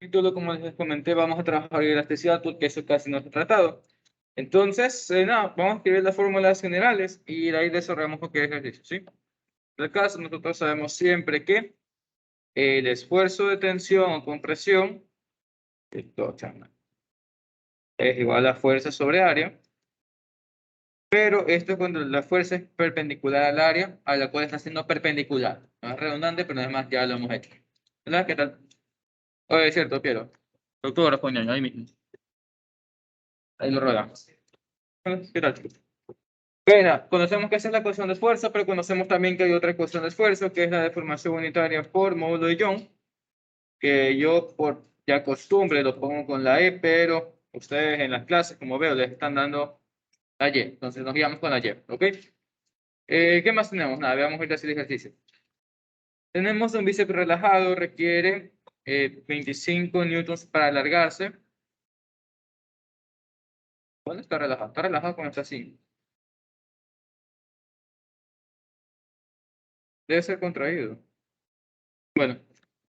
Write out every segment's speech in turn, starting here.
Título, como les comenté, vamos a trabajar elasticidad porque eso casi no se ha tratado. Entonces, nada, vamos a escribir las fórmulas generales y de ahí desarrollamos cualquier ejercicio, ¿sí? En el caso, nosotros sabemos siempre que el esfuerzo de tensión o compresión esto, chama, es igual a fuerza sobre área, pero esto es cuando la fuerza es perpendicular al área a la cual está siendo perpendicular. No es redundante, pero además ya lo hemos hecho. ¿Verdad? ¿Qué tal? Oye, es cierto, Piero. Doctor, respondiendo, ahí mismo. Ahí lo rodamos. ¿Qué tal, chicos? Bueno, conocemos que esa es la ecuación de esfuerzo, pero conocemos también que hay otra ecuación de esfuerzo, que es la deformación unitaria por módulo de Young, que yo por ya costumbre lo pongo con la E, pero ustedes en las clases, como veo, les están dando la Y. Entonces nos guiamos con la Y, ¿ok? ¿Qué más tenemos? Nada, veamos ahorita el ejercicio. Tenemos un bíceps relajado, requiere 25 newtons para alargarse. ¿Dónde está relajado? Está relajado cuando está así. Debe ser contraído. Bueno,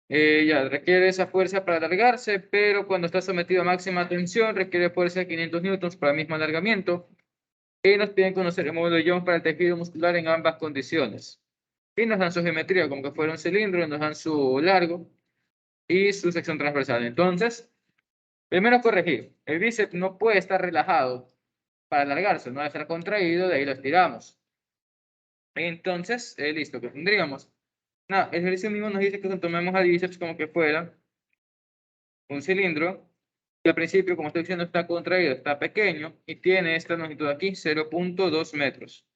ya requiere esa fuerza para alargarse, pero cuando está sometido a máxima tensión requiere fuerza de 500 newtons para el mismo alargamiento. Y nos piden conocer el módulo de Young para el tejido muscular en ambas condiciones. Y nos dan su geometría, como que fuera un cilindro, nos dan su largo y su sección transversal. Entonces, primero corregir. El bíceps no puede estar relajado para alargarse, no debe estar contraído, de ahí lo estiramos. Entonces, listo, ¿qué tendríamos? Nada, el ejercicio mismo nos dice que tomemos al bíceps como que fuera un cilindro, y al principio, como estoy diciendo, está contraído, está pequeño, y tiene esta longitud aquí, 0.2 metros,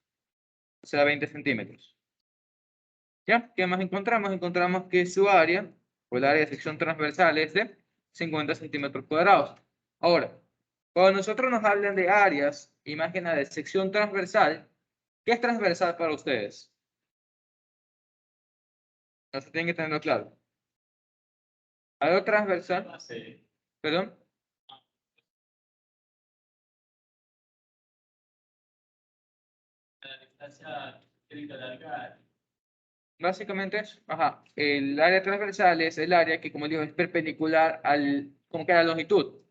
o sea, 20 centímetros. ¿Ya? ¿Qué más encontramos? Encontramos que su área, o el área de sección transversal, es de 50 centímetros cuadrados. Ahora, cuando nosotros nos hablan de áreas, imágenes de sección transversal, ¿qué es transversal para ustedes? No se tienen que tenerlo claro. ¿Algo transversal? ¿Perdón? Básicamente es, ajá, el área transversal es el área que, como digo, es perpendicular al, como que a la longitud.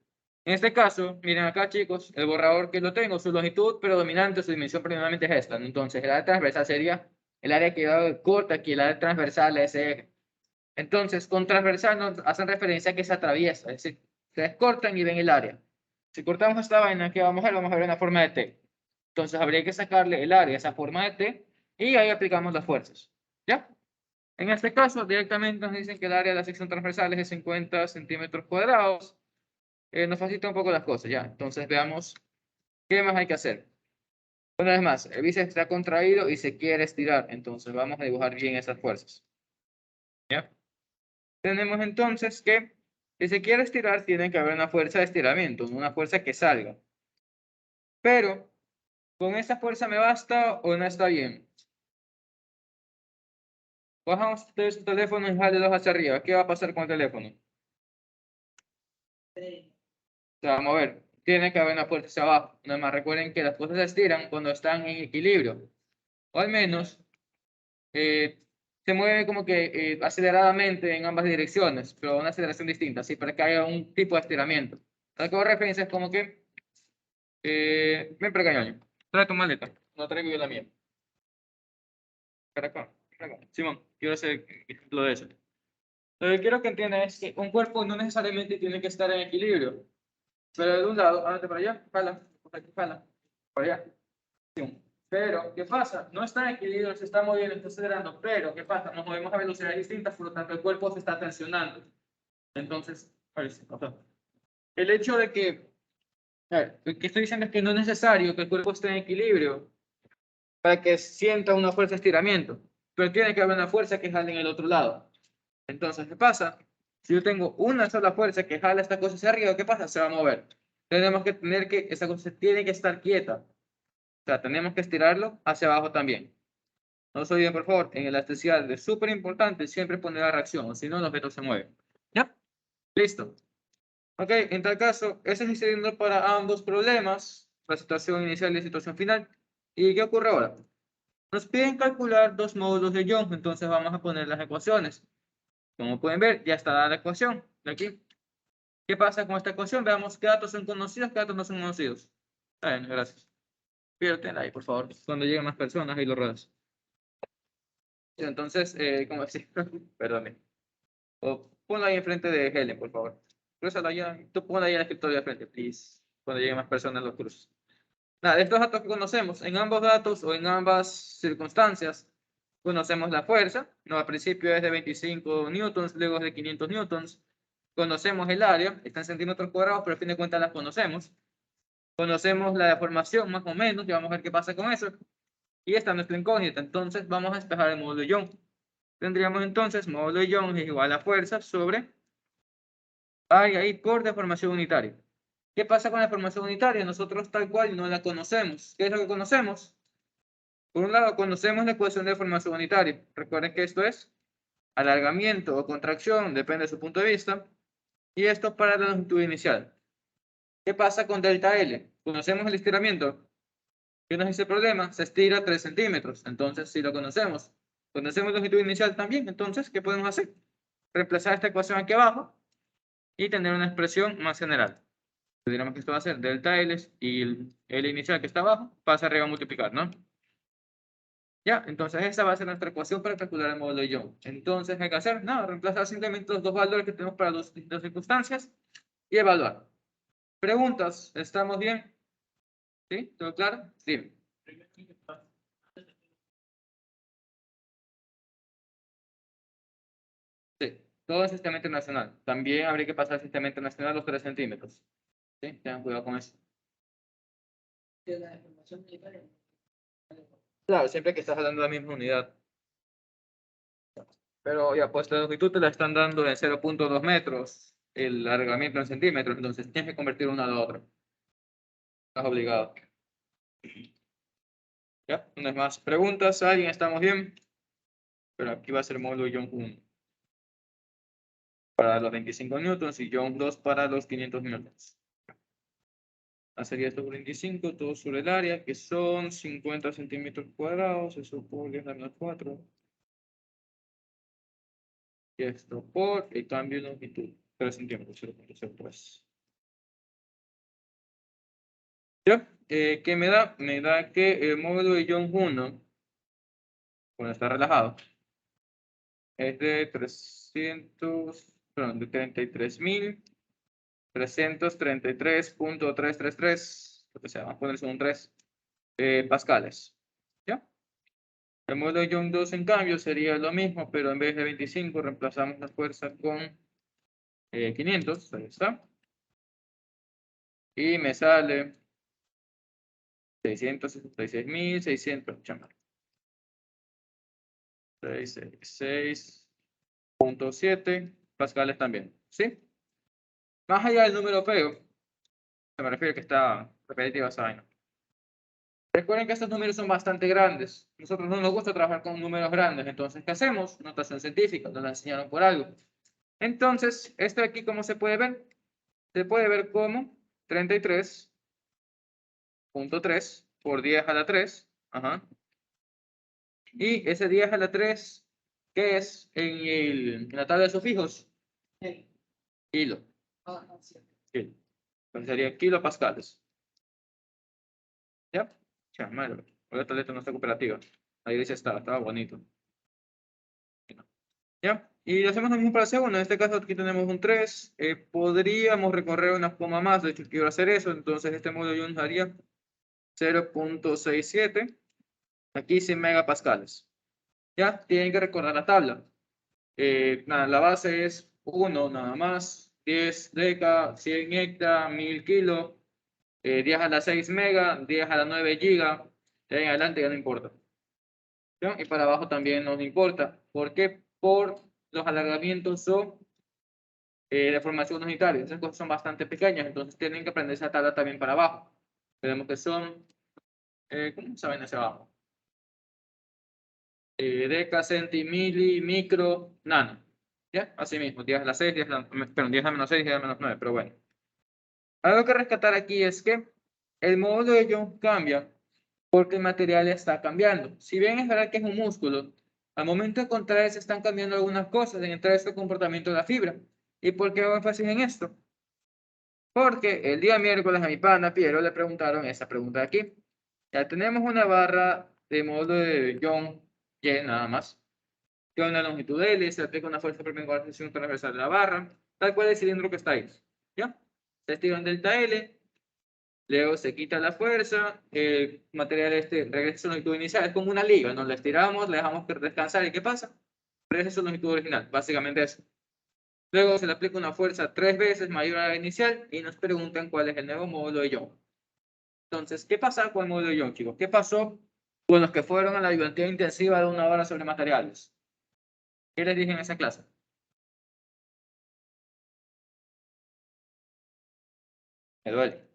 En este caso, miren acá, chicos, el borrador que lo tengo, su longitud predominante, su dimensión predominante es esta, ¿no? Entonces, el área transversal sería el área que corta aquí, el área transversal es ese eje. Entonces, con transversal nos hacen referencia a que se atraviesa, es decir, ustedes cortan y ven el área. Si cortamos esta vaina, ¿qué vamos a ver? Vamos a ver una forma de T. Entonces, habría que sacarle el área, esa forma de T, y ahí aplicamos las fuerzas. ¿Ya? En este caso, directamente nos dicen que el área de la sección transversal es de 50 centímetros cuadrados. Nos facilita un poco las cosas, ¿ya? Entonces, veamos qué más hay que hacer. Una vez más, el bíceps está contraído y se quiere estirar. Entonces, vamos a dibujar bien esas fuerzas. ¿Ya? Tenemos entonces que, si se quiere estirar, tiene que haber una fuerza de estiramiento, una fuerza que salga. Pero, ¿con esa fuerza me basta o no está bien? Bajamos ustedes su teléfono y jálelos hacia arriba. ¿Qué va a pasar con el teléfono? Se va a mover. Tiene que haber una fuerza hacia abajo. Nada más recuerden que las fuerzas se estiran cuando están en equilibrio. O al menos se mueve como que aceleradamente en ambas direcciones, pero una aceleración distinta, así para que haya un tipo de estiramiento. La que hago referencia es como que, ven para acá, ñaño. Trae tu maleta, no traigo yo la mía. Para acá, para acá. Simón, quiero hacer ejemplo de eso. Lo que quiero que entiendan es que un cuerpo no necesariamente tiene que estar en equilibrio, pero de un lado, ándate para allá, jala, jala, para allá. Pero, ¿qué pasa? No está en equilibrio, se está moviendo, está acelerando, pero, ¿qué pasa? Nos movemos a velocidades distintas, por lo tanto, el cuerpo se está tensionando. Entonces, el hecho de que, lo que estoy diciendo es que no es necesario que el cuerpo esté en equilibrio para que sienta una fuerza de estiramiento, pero tiene que haber una fuerza que jale en el otro lado. Entonces, ¿qué pasa? Si yo tengo una sola fuerza que jala esta cosa hacia arriba, ¿qué pasa? Se va a mover. Tenemos que tener que, esa cosa tiene que estar quieta. O sea, tenemos que estirarlo hacia abajo también. No se olviden, por favor, en elasticidad es súper importante siempre poner la reacción, o si no, los objetos se mueven. ¿Ya? Listo. Ok, en tal caso, ese es el cilindro para ambos problemas, la situación inicial y la situación final. ¿Y qué ocurre ahora? Nos piden calcular dos módulos de Young, entonces vamos a poner las ecuaciones. Como pueden ver, ya está la ecuación de aquí. ¿Qué pasa con esta ecuación? Veamos qué datos son conocidos, qué datos no son conocidos. Bien, gracias. Pídatela ahí, por favor, cuando lleguen más personas y lo ruedas. Entonces, ¿cómo decir? Perdón. O ponla ahí enfrente de Helen, por favor. Cruzala allá. Tú ponla ahí en el escritorio de frente, please. Cuando lleguen más personas los cruzos. Nada, de estos datos que conocemos, en ambos datos o en ambas circunstancias, conocemos la fuerza. No, al principio es de 25 newtons, luego es de 500 newtons. Conocemos el área, está en centímetros cuadrados, pero a fin de cuentas las conocemos. Conocemos la deformación más o menos, y vamos a ver qué pasa con eso. Y esta es nuestra incógnita. Entonces vamos a despejar el módulo de Young. Tendríamos entonces módulo de Young es igual a fuerza sobre área ahí por deformación unitaria. ¿Qué pasa con la deformación unitaria? Nosotros tal cual no la conocemos. ¿Qué es lo que conocemos? Por un lado, conocemos la ecuación de deformación unitaria. Recuerden que esto es alargamiento o contracción, depende de su punto de vista. Y esto para la longitud inicial. ¿Qué pasa con delta L? Conocemos el estiramiento. ¿Qué nos dice el problema? Se estira 3 centímetros. Entonces, si lo conocemos, conocemos la longitud inicial también. Entonces, ¿qué podemos hacer? Reemplazar esta ecuación aquí abajo y tener una expresión más general. Diríamos que esto va a ser delta L y el L inicial que está abajo pasa arriba a multiplicar, ¿no? Ya, entonces esa va a ser nuestra ecuación para calcular el módulo de Young. Entonces, ¿qué hay que hacer? Nada, reemplazar simplemente los dos valores que tenemos para las distintas circunstancias y evaluar. ¿Preguntas? ¿Estamos bien? ¿Sí? ¿Todo claro? Sí. Sí, todo el sistema internacional. También habría que pasar al sistema internacional los 3 centímetros. ¿Sí? Tengan cuidado con eso. Claro, siempre que estás hablando de la misma unidad. Pero ya, pues la longitud te la están dando en 0.2 metros, el alargamiento en centímetros, entonces tienes que convertir una a la otra. Estás obligado. ¿Ya? ¿No hay más preguntas? ¿Alguien? ¿Estamos bien? Pero aquí va a ser módulo Young 1 para los 25 newtons y Young 2 para los 500 newtons. Sería esto por 25, todo sobre el área, que son 50 centímetros cuadrados, eso por 10 a la 4. Y esto por el cambio de longitud, 3 centímetros, 0.03. ¿Ya? ¿Qué me da? Me da que el módulo de Young 1, cuando está relajado, es de 300, perdón, de 33.333.333, lo que sea, vamos a ponerse un 3, pascales. ¿Ya? El módulo de Young 2, en cambio, sería lo mismo, pero en vez de 25, reemplazamos la fuerza con 500, ahí está. Y me sale 666.600, chama. 666.7 pascales también, ¿sí? Más allá del número feo, se me refiere que está repetitiva esa vaina. Recuerden que estos números son bastante grandes. Nosotros no nos gusta trabajar con números grandes. Entonces, ¿qué hacemos? Notación científica, nos la enseñaron por algo. Entonces, esto aquí, ¿cómo se puede ver? Se puede ver como 33.3 por 10 a la 3. Ajá. Y ese 10 a la 3, ¿qué es en la tabla de sufijos? Kilo. Kilo. Entonces sería kilopascales. ¿Ya? Chamalo. Esta letra no está cooperativa. Ahí dice estaba bonito. ¿Ya? Y hacemos lo mismo para el segundo. En este caso aquí tenemos un 3. Podríamos recorrer una coma más. De hecho, quiero hacer eso. Entonces este módulo yo nos daría 0.67. Aquí 100 megapascales. ¿Ya? Tienen que recordar la tabla. Nada, la base es 1 nada más. 10 deca, 100 hecta, 1000 kilos. 10 a la 6 mega, 10 a la 9 giga. De ahí en adelante ya no importa. ¿Ya? Y para abajo también nos importa. ¿Por qué? Por los alargamientos o deformaciones unitarias. Esas cosas son bastante pequeñas, entonces tienen que aprender esa tabla también para abajo. Tenemos que son, ¿cómo saben hacia abajo? Deca, centi, mili, micro, nano. ¿Ya? Así mismo, 10 a la 6, 10 a la, perdón, 10 a la menos 6, 10 a la menos 9, pero bueno. Algo que rescatar aquí es que el módulo de Young cambia porque el material está cambiando. Si bien es verdad que es un músculo, al momento de contraerse están cambiando algunas cosas, en entre este comportamiento de la fibra. ¿Y por qué hago énfasis en esto? Porque el día miércoles a mi pana Piero le preguntaron esa pregunta de aquí. Ya tenemos una barra de módulo de John Y nada más. Que una longitud L, se aplica una fuerza perpendicular a la sección transversal de la barra, tal cual el cilindro que está ahí. ¿Ya? Se estira en delta L, luego se quita la fuerza, el material regresa a su longitud inicial, es como una liga, nos la estiramos, le dejamos descansar y ¿qué pasa? Regresa a su longitud original, básicamente eso. Luego se le aplica una fuerza 3 veces mayor a la inicial y nos preguntan cuál es el nuevo módulo de Young. Entonces, ¿qué pasa con el módulo de Young, chicos? ¿Qué pasó con los que fueron a la ayudantía intensiva de 1 hora sobre materiales? ¿Qué les dije en esa clase? Me duele.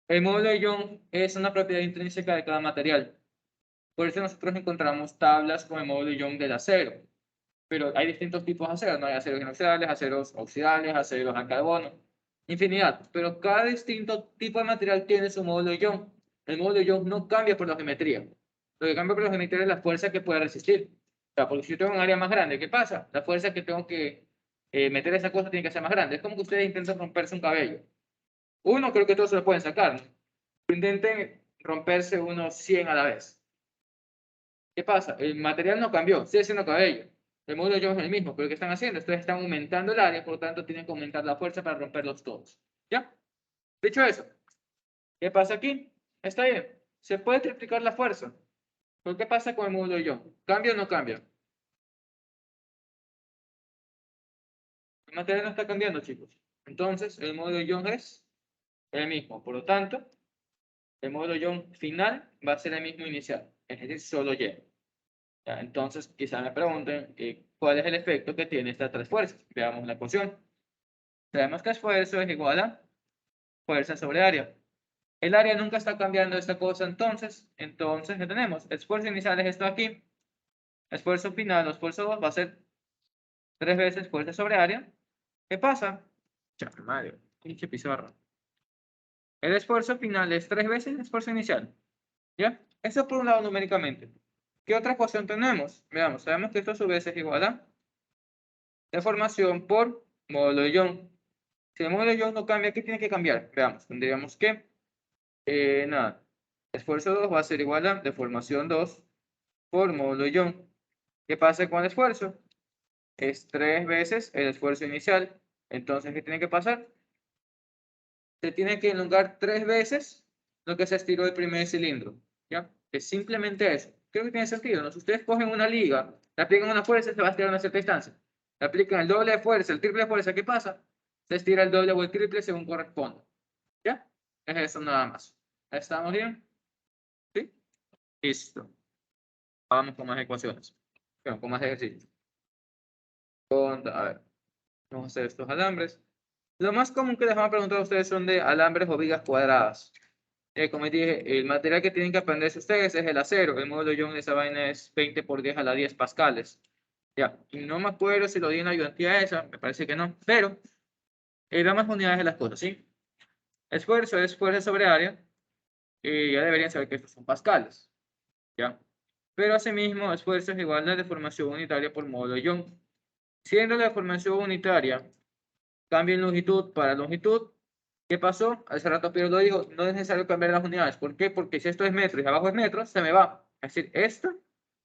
El módulo de Young es una propiedad intrínseca de cada material. Por eso nosotros encontramos tablas con el módulo de Young del acero. Pero hay distintos tipos de aceros, ¿no? Hay aceros inoxidables, aceros oxidables, aceros al carbono, infinidad. Pero cada distinto tipo de material tiene su módulo de Young. El módulo de Young no cambia por la geometría. Lo que cambia por la geometría es la fuerza que puede resistir. O sea, porque si yo tengo un área más grande, ¿qué pasa? La fuerza que tengo que meter esa cosa tiene que ser más grande. Es como que ustedes intentan romperse un cabello. Uno, creo que todos se lo pueden sacar, ¿no? Intenten romperse unos 100 a la vez. ¿Qué pasa? El material no cambió, sigue siendo cabello. El módulo de Young es el mismo, pero ¿qué están haciendo? Ustedes están aumentando el área, por lo tanto tienen que aumentar la fuerza para romperlos todos. ¿Ya? Dicho eso, ¿qué pasa aquí? Está bien, se puede triplicar la fuerza. ¿Pero qué pasa con el módulo de Young? ¿Cambia o no cambia? El material no está cambiando, chicos. Entonces, el módulo de Young es el mismo. Por lo tanto, el módulo Young final va a ser el mismo inicial, es decir, solo Y. ¿Ya? Entonces, quizá me pregunten cuál es el efecto que tiene estas tres fuerzas. Veamos la ecuación. Sabemos que esfuerzo es igual a fuerza sobre área. El área nunca está cambiando esta cosa, entonces, ¿qué tenemos? Esfuerzo inicial es esto aquí. Esfuerzo final o esfuerzo 2 va a ser 3 veces fuerza sobre área. ¿Qué pasa? Chale, Mario, pinche pizarra. El esfuerzo final es 3 veces el esfuerzo inicial. ¿Ya? Eso por un lado numéricamente. ¿Qué otra ecuación tenemos? Veamos, sabemos que esto a su vez es igual a deformación por módulo de Young. Si el módulo de Young no cambia, ¿qué tiene que cambiar? Veamos, tendríamos que, nada, esfuerzo 2 va a ser igual a deformación 2 por módulo de Young. ¿Qué pasa con el esfuerzo? Es 3 veces el esfuerzo inicial. Entonces, ¿qué tiene que pasar? Se tiene que elongar 3 veces lo que se estiró el primer cilindro. ¿Ya? Es simplemente eso. Creo que tiene sentido, ¿no? Si ustedes cogen una liga, le aplican una fuerza, se va a estirar a una cierta distancia. Le aplican el doble de fuerza, el triple de fuerza, ¿qué pasa? Se estira el doble o el triple según corresponda. ¿Ya? Es eso nada más. ¿Estamos bien? ¿Sí? Listo. Vamos con más ecuaciones. Bueno, con más ejercicios. A ver, vamos a hacer estos alambres. Lo más común que les van a preguntar a ustedes son de alambres o vigas cuadradas. Como dije, el material que tienen que aprenderse ustedes es el acero. El módulo Young de esa vaina es 20 por 10 a la 10 pascales. Ya, y no me acuerdo si lo di en la ayudantía esa, me parece que no, pero da más unidades de las cosas, ¿sí? Esfuerzo es fuerza sobre área, y ya deberían saber que estos son pascales, ¿ya? Pero asimismo, esfuerzo es igual a la deformación unitaria por módulo Young. Siendo la deformación unitaria, cambio en longitud para longitud. ¿Qué pasó? Hace rato Pedro lo dijo, no es necesario cambiar las unidades. ¿Por qué? Porque si esto es metro y abajo es metro, se me va. Es decir, esto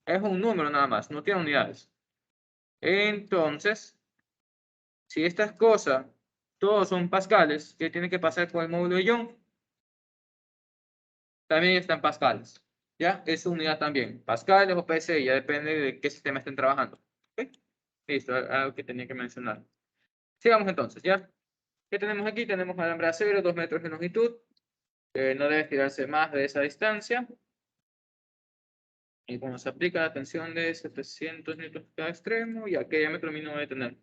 es un número nada más, no tiene unidades. Entonces, si estas cosas, todos son pascales, ¿qué tiene que pasar con el módulo de Young? También están pascales. ¿Ya? Es unidad también. Pascales o PSI, ya depende de qué sistema estén trabajando. ¿Ok? Listo, algo que tenía que mencionar. Sigamos entonces, ¿ya? ¿Qué tenemos aquí? Tenemos alambre de acero, 2 metros de longitud. No debe estirarse más de esa distancia. Y cuando se aplica la tensión de 700 newtons cada extremo, ¿y a qué diámetro mínimo debe tener?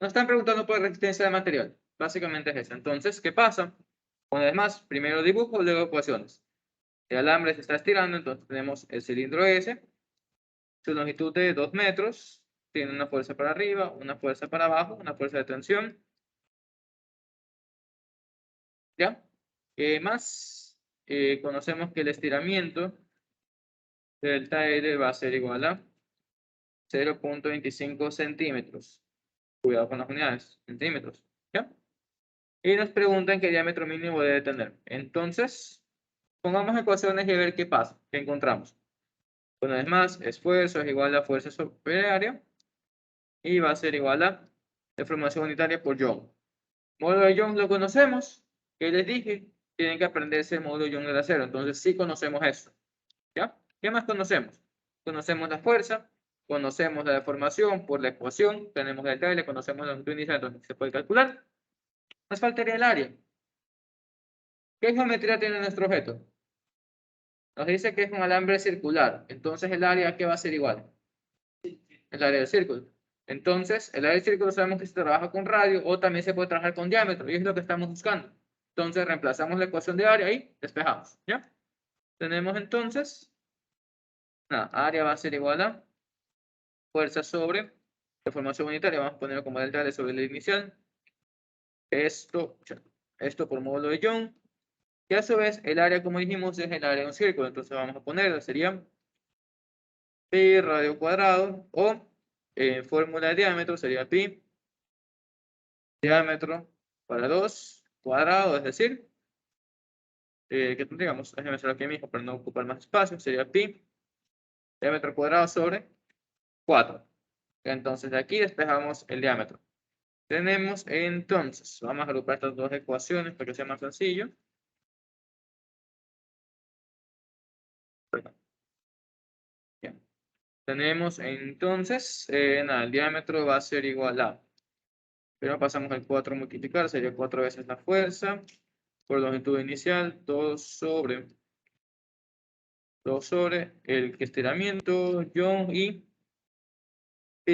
Nos están preguntando por resistencia de material. Básicamente es eso. Entonces, ¿qué pasa? Una vez más, primero dibujo, luego ecuaciones. El alambre se está estirando, entonces tenemos el cilindro S, su longitud de 2 metros, tiene una fuerza para arriba, una fuerza para abajo, una fuerza de tensión. ¿Ya? Más, conocemos que el estiramiento delta L va a ser igual a 0.25 centímetros. Cuidado con las unidades, centímetros. ¿Ya? Y nos preguntan qué diámetro mínimo debe tener. Entonces, pongamos ecuaciones y a ver qué pasa, qué encontramos. Una vez más, esfuerzo es igual a fuerza sobre área y va a ser igual a deformación unitaria por Young. Módulo de Young lo conocemos, que les dije, tienen que aprenderse el módulo de Young del acero, entonces sí conocemos eso. ¿Ya? ¿Qué más conocemos? Conocemos la fuerza, conocemos la deformación por la ecuación, tenemos el L, conocemos la longitud inicial, entonces se puede calcular. Nos faltaría el área. ¿Qué geometría tiene nuestro objeto? Nos dice que es un alambre circular, entonces el área, ¿qué va a ser igual? El área del círculo. Entonces, el área del círculo sabemos que se trabaja con radio o también se puede trabajar con diámetro y es lo que estamos buscando. Entonces, reemplazamos la ecuación de área y despejamos. ¿Ya? Tenemos entonces, área va a ser igual a fuerza sobre deformación unitaria. Vamos a ponerlo como delta L sobre el inicial. Esto por módulo de Young. Y a su vez, el área, como dijimos, es el área de un círculo. Entonces, vamos a ponerlo, sería pi radio cuadrado o fórmula de diámetro sería pi diámetro para 2 cuadrado, es decir, que tendríamos, déjenme hacerlo aquí mismo para no ocupar más espacio, sería pi diámetro cuadrado sobre 4. Entonces de aquí despejamos el diámetro. Tenemos entonces, vamos a agrupar estas dos ecuaciones para que sea más sencillo. Ya. Tenemos entonces, el diámetro va a ser igual a, pero pasamos el 4 a multiplicar, sería 4 veces la fuerza, por longitud inicial, 2 sobre el estiramiento, Young y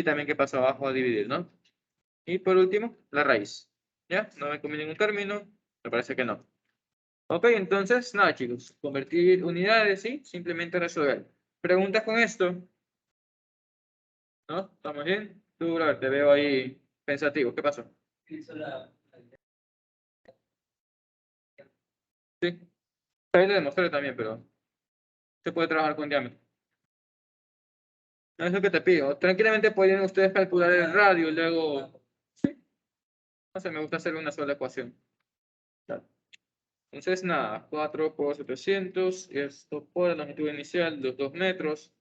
también que pasa abajo a dividir, ¿no? Y por último, la raíz. ¿Ya? ¿No me comí ningún término? Me parece que no. Ok, entonces, nada, chicos. Convertir unidades, ¿sí? Simplemente resolver. ¿Preguntas con esto? ¿No? ¿Estamos bien? Tú, brother, te veo ahí pensativo. ¿Qué pasó? Sí. Ahí lo demostré también, pero se puede trabajar con diámetro. No es lo que te pido. Tranquilamente pueden ustedes calcular el radio y luego... Sí. No sé, me gusta hacer una sola ecuación. Claro. Entonces, nada, 4 por 700, esto por la longitud inicial, los 2 metros.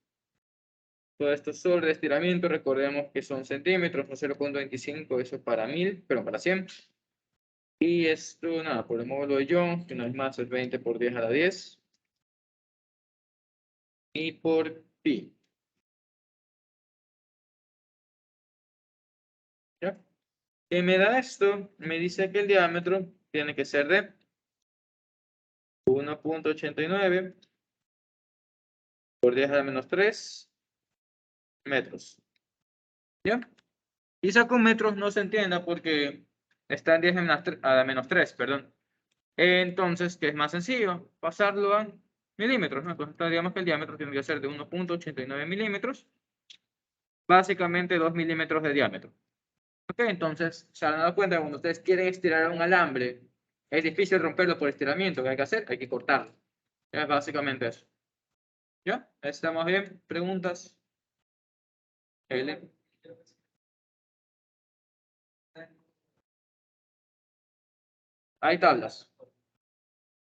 Todo esto sobre el estiramiento, recordemos que son centímetros, no 0.25, eso es para 1000, pero para 100. Y esto, nada, por el módulo de Young, que no es más, es 20 por 10 a la 10. Y por pi. ¿Ya? ¿Qué me da esto? Me dice que el diámetro tiene que ser de 1.89 por 10 a la menos 3 metros. ¿Ya? Quizá con metros no se entienda porque está en 10 a la menos 3, perdón. Entonces, ¿qué es más sencillo? Pasarlo a milímetros, ¿no? Entonces, digamos que el diámetro tiene que ser de 1.89 milímetros, básicamente 2 milímetros de diámetro. Ok, entonces, se han dado cuenta que cuando ustedes quieren estirar un alambre, es difícil romperlo por estiramiento. ¿Qué hay que hacer? Hay que cortarlo. Es básicamente eso. ¿Ya? ¿Estamos bien? ¿Preguntas? L. Hay tablas.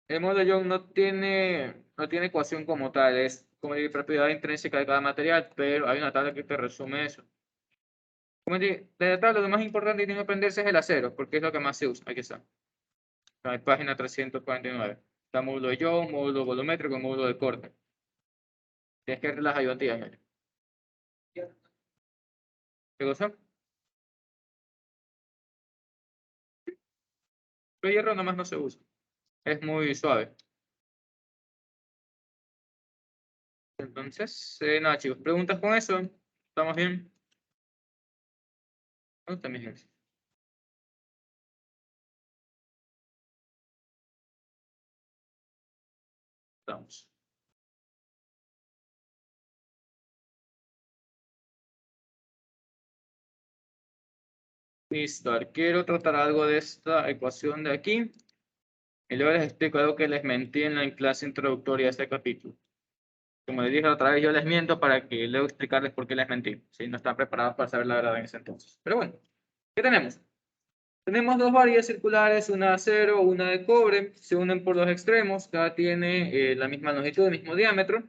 El módulo Young no tiene ecuación como tal, es como de propiedad intrínseca de cada material, pero hay una tabla que te resume eso. Como de la tabla, lo más importante que tiene que aprenderse es el acero, porque es lo que más se usa. Aquí está. En página 349. Está módulo de Young, módulo volumétrico, módulo de corte. Tienes que ver las ayudantías. ¿Qué cosa? El hierro nomás no se usa. Es muy suave. Entonces, nada, chicos. ¿Preguntas con eso? ¿Estamos bien? ¿No? También bien. Estamos. Listo. Quiero tratar algo de esta ecuación de aquí. Y luego les explico algo que les mentí en la clase introductoria de este capítulo. Como les dije la otra vez, yo les miento para que luego explicarles por qué les mentí. Si no están preparados para saber la verdad en ese entonces. Pero bueno, ¿qué tenemos? Tenemos dos varillas circulares, una de acero, una de cobre, se unen por los extremos, cada tiene la misma longitud, el mismo diámetro,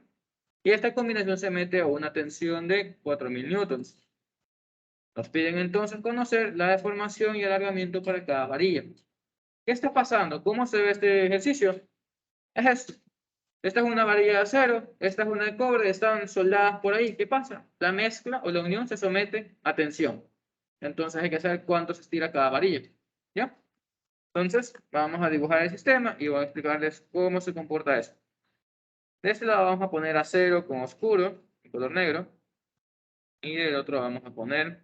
y esta combinación se mete a una tensión de 4000 newtons. Nos piden entonces conocer la deformación y alargamiento para cada varilla. ¿Qué está pasando? ¿Cómo se ve este ejercicio? Es esto. Esta es una varilla de acero, esta es una de cobre, están soldadas por ahí. ¿Qué pasa? La mezcla o la unión se somete a tensión. Entonces hay que saber cuánto se estira cada varilla. ¿Ya? Entonces vamos a dibujar el sistema y voy a explicarles cómo se comporta eso. De este lado vamos a poner acero con oscuro, en color negro. Y del otro vamos a poner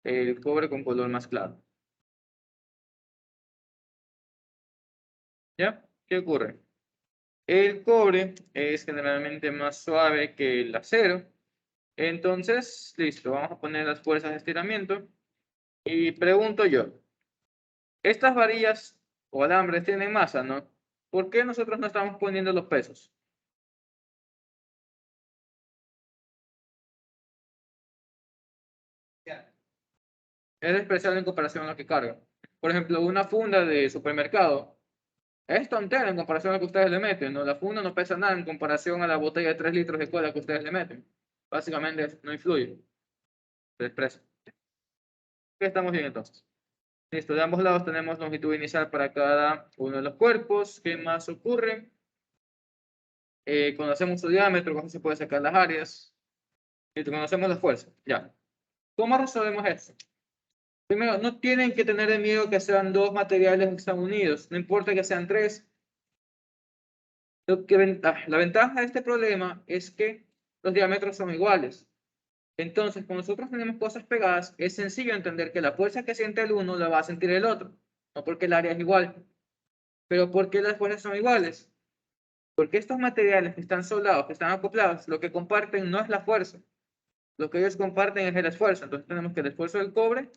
el cobre con color más claro. ¿Ya? ¿Qué ocurre? El cobre es generalmente más suave que el acero. Entonces, listo, vamos a poner las fuerzas de estiramiento. Y pregunto yo, estas varillas o alambres tienen masa, ¿no? ¿Por qué nosotros no estamos poniendo los pesos? Es despreciable en comparación a lo que cargan. Por ejemplo, una funda de supermercado es tontera en comparación a lo que ustedes le meten, ¿no? La funda no pesa nada en comparación a la botella de 3 litros de cola que ustedes le meten. Básicamente no influye. Se desprecia. ¿Qué estamos bien entonces? Listo, de ambos lados tenemos longitud inicial para cada uno de los cuerpos. ¿Qué más ocurre? Conocemos su diámetro, con eso se puede sacar las áreas. Y conocemos la fuerza. Ya. ¿Cómo resolvemos esto? Primero, no tienen que tener de miedo que sean dos materiales que están unidos. No importa que sean tres. La ventaja de este problema es que los diámetros son iguales. Entonces, cuando nosotros tenemos cosas pegadas, es sencillo entender que la fuerza que siente el uno la va a sentir el otro. No porque el área es igual. Pero ¿por qué las fuerzas son iguales? Porque estos materiales que están soldados, que están acoplados, lo que comparten no es la fuerza. Lo que ellos comparten es el esfuerzo. Entonces tenemos que el esfuerzo del cobre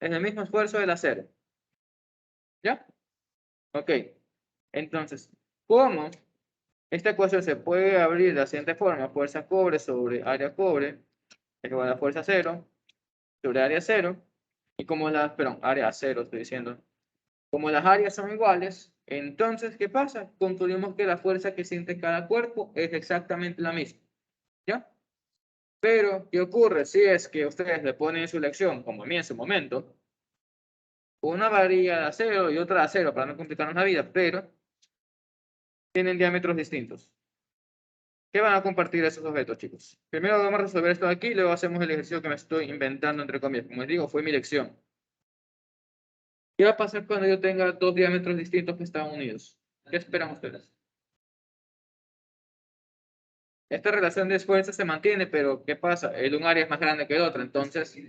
es el mismo esfuerzo del acero. ¿Ya? Ok. Entonces, ¿cómo esta ecuación se puede abrir de la siguiente forma? Fuerza cobre sobre área cobre es igual a fuerza cero sobre área cero. Y como las, perdón, área cero estoy diciendo. Como las áreas son iguales, entonces, ¿qué pasa? Concluimos que la fuerza que siente cada cuerpo es exactamente la misma. ¿Ya? Pero, ¿qué ocurre si es que ustedes le ponen en su lección, como a mí en su momento, una varilla de acero y otra de acero para no complicarnos la vida, pero tienen diámetros distintos? ¿Qué van a compartir esos objetos, chicos? Primero vamos a resolver esto de aquí, luego hacemos el ejercicio que me estoy inventando, entre comillas. Como les digo, fue mi lección. ¿Qué va a pasar cuando yo tenga dos diámetros distintos que están unidos? ¿Qué esperan ustedes? Esta relación de esfuerzo se mantiene, pero ¿qué pasa? Un área es más grande que el otro, entonces,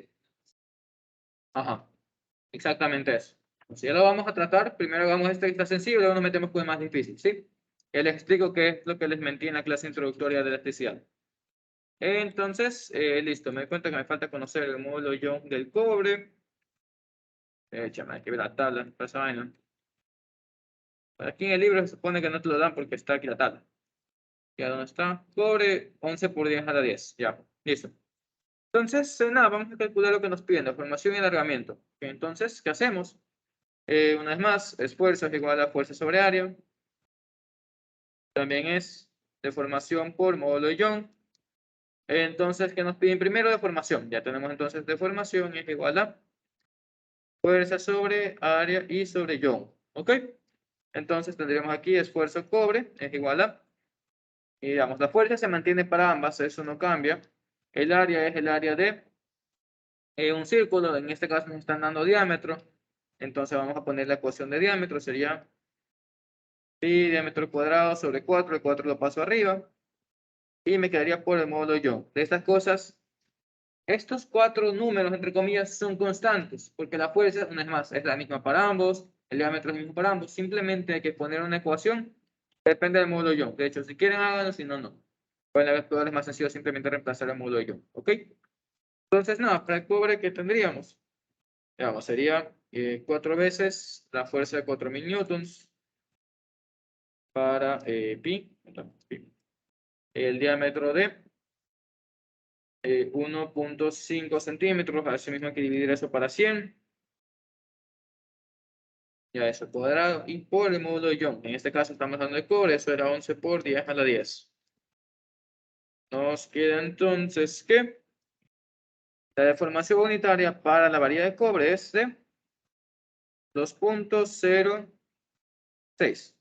ajá, exactamente eso. Si ya lo vamos a tratar, primero hagamos este que está sencillo, luego nos metemos con el más difícil, ¿sí? Ya les explico qué es lo que les mentí en la clase introductoria de electricidad. Entonces, listo, me doy cuenta que me falta conocer el módulo Young del cobre. Chama, hay que ver la tabla para esa vaina. Aquí en el libro se supone que no te lo dan porque está aquí la tabla. ¿Ya dónde está? Cobre 11 por 10 a la 10. Ya, listo. Entonces, nada, vamos a calcular lo que nos piden, la formación y alargamiento. Entonces, ¿qué hacemos? Una vez más, esfuerzo es igual a fuerza sobre área. También es deformación por módulo de Young. Entonces, ¿qué nos piden primero? Deformación. Ya tenemos entonces deformación es igual a fuerza sobre área y sobre Young. ¿Ok? Entonces tendríamos aquí esfuerzo cobre es igual a, y digamos, la fuerza se mantiene para ambas, eso no cambia. El área es el área de un círculo, en este caso nos están dando diámetro. Entonces vamos a poner la ecuación de diámetro, sería pi diámetro cuadrado sobre 4, el 4 lo paso arriba. Y me quedaría por el módulo Young. De estas cosas, estos cuatro números, entre comillas, son constantes, porque la fuerza, una vez más, es la misma para ambos, el diámetro es el mismo para ambos, simplemente hay que poner una ecuación, depende del módulo Young. De hecho, si quieren háganlo, si no, no. Para el es más sencillo simplemente reemplazar el módulo Young, ¿ok? Entonces, nada, para el cobre, ¿qué tendríamos? Digamos, sería 4 veces la fuerza de 4000 newtons para pi, el diámetro de 1.5 centímetros, así mismo hay que dividir eso para 100. Ya eso cuadrado y por el módulo de Young. En este caso estamos hablando de cobre, eso era 11 por 10 a la 10. Nos queda entonces que la deformación unitaria para la varilla de cobre es de 2.06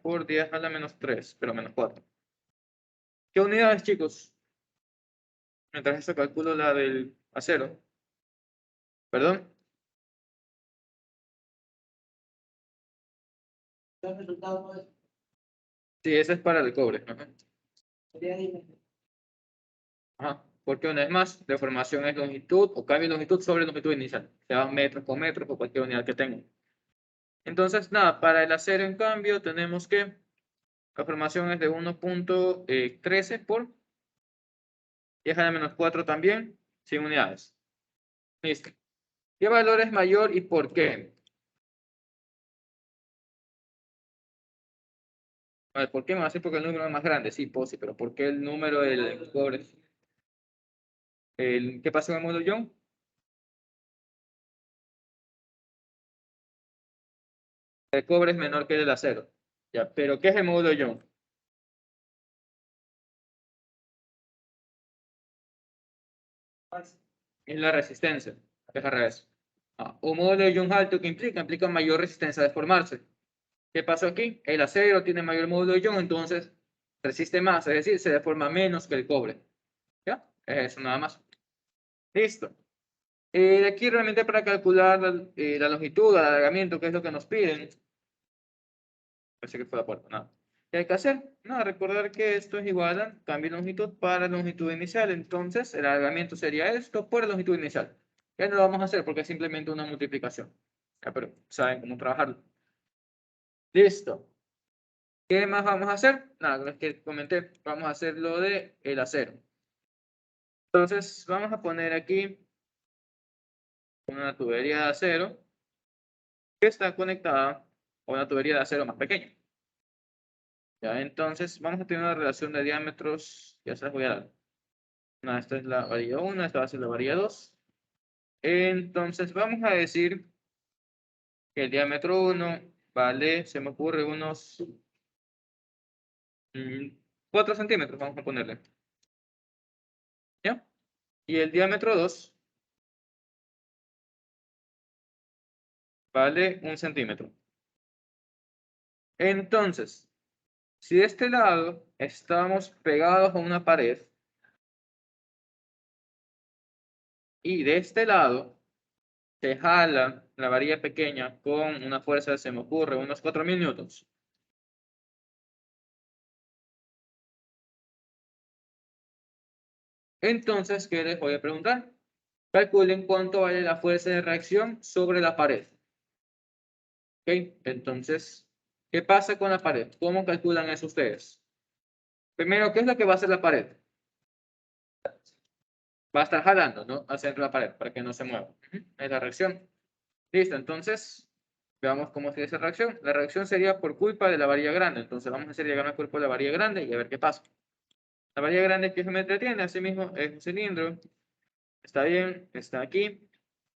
por 10 a la menos 3, pero menos 4. ¿Qué unidades, chicos? Mientras eso calculo la del acero. ¿Perdón? Sí, ese es para el cobre. Ajá. Ajá. Porque una vez más, deformación es longitud o cambio de longitud sobre longitud inicial. Sea metros con metros o cualquier unidad que tenga. Entonces, nada, para el acero, en cambio, tenemos que la formación es de 1.13 por 10 a la menos 4 también, sin unidades. Listo. ¿Qué valor es mayor y por qué? A ver, ¿por qué me va a decir porque el número es más grande? Sí, pues sí, pero ¿por qué el número del cobre? ¿Qué pasa con el módulo Young? El cobre es menor que el del acero. Ya, pero ¿qué es el módulo Young? Es la resistencia. Es al revés. Un módulo Young alto, ¿qué implica? Implica mayor resistencia a deformarse. ¿Qué pasó aquí? El acero tiene mayor módulo de Young, entonces resiste más, es decir, se deforma menos que el cobre. ¿Ya? Eso nada más. Listo. De aquí realmente para calcular la longitud, el alargamiento, que es lo que nos piden. Parece que fue la puerta, nada. ¿Qué hay que hacer? Nada, recordar que esto es igual a cambio de longitud para longitud inicial. Entonces, el alargamiento sería esto por longitud inicial. Ya no lo vamos a hacer porque es simplemente una multiplicación. Ya, pero saben cómo trabajarlo. Listo. ¿Qué más vamos a hacer? Nada, lo que comenté, vamos a hacer lo de el acero. Entonces, vamos a poner aquí una tubería de acero que está conectada a una tubería de acero más pequeña. Ya, entonces, vamos a tener una relación de diámetros, ya se las voy a dar. Esta es la varilla 1, esta va a ser la varilla 2. Entonces, vamos a decir que el diámetro 1 vale, se me ocurre, unos 4 centímetros, vamos a ponerle. ¿Ya? Y el diámetro 2 vale 1 centímetro. Entonces, si de este lado estamos pegados a una pared y de este lado se jala la varilla pequeña con una fuerza, se me ocurre, unos 4.000 newtons. Entonces, ¿qué les voy a preguntar? Calculen cuánto vale la fuerza de reacción sobre la pared. ¿Ok? Entonces, ¿qué pasa con la pared? ¿Cómo calculan eso ustedes? Primero, ¿qué es lo que va a hacer la pared? Va a estar jalando, ¿no? Hacia dentro de la pared para que no se mueva. Es la reacción. Listo, entonces, veamos cómo sería esa reacción. La reacción sería por culpa de la varilla grande. Entonces, vamos a hacer llegar al cuerpo de la varilla grande y a ver qué pasa. La varilla grande, ¿qué geometría tiene? Asimismo, es un cilindro. Está bien, está aquí.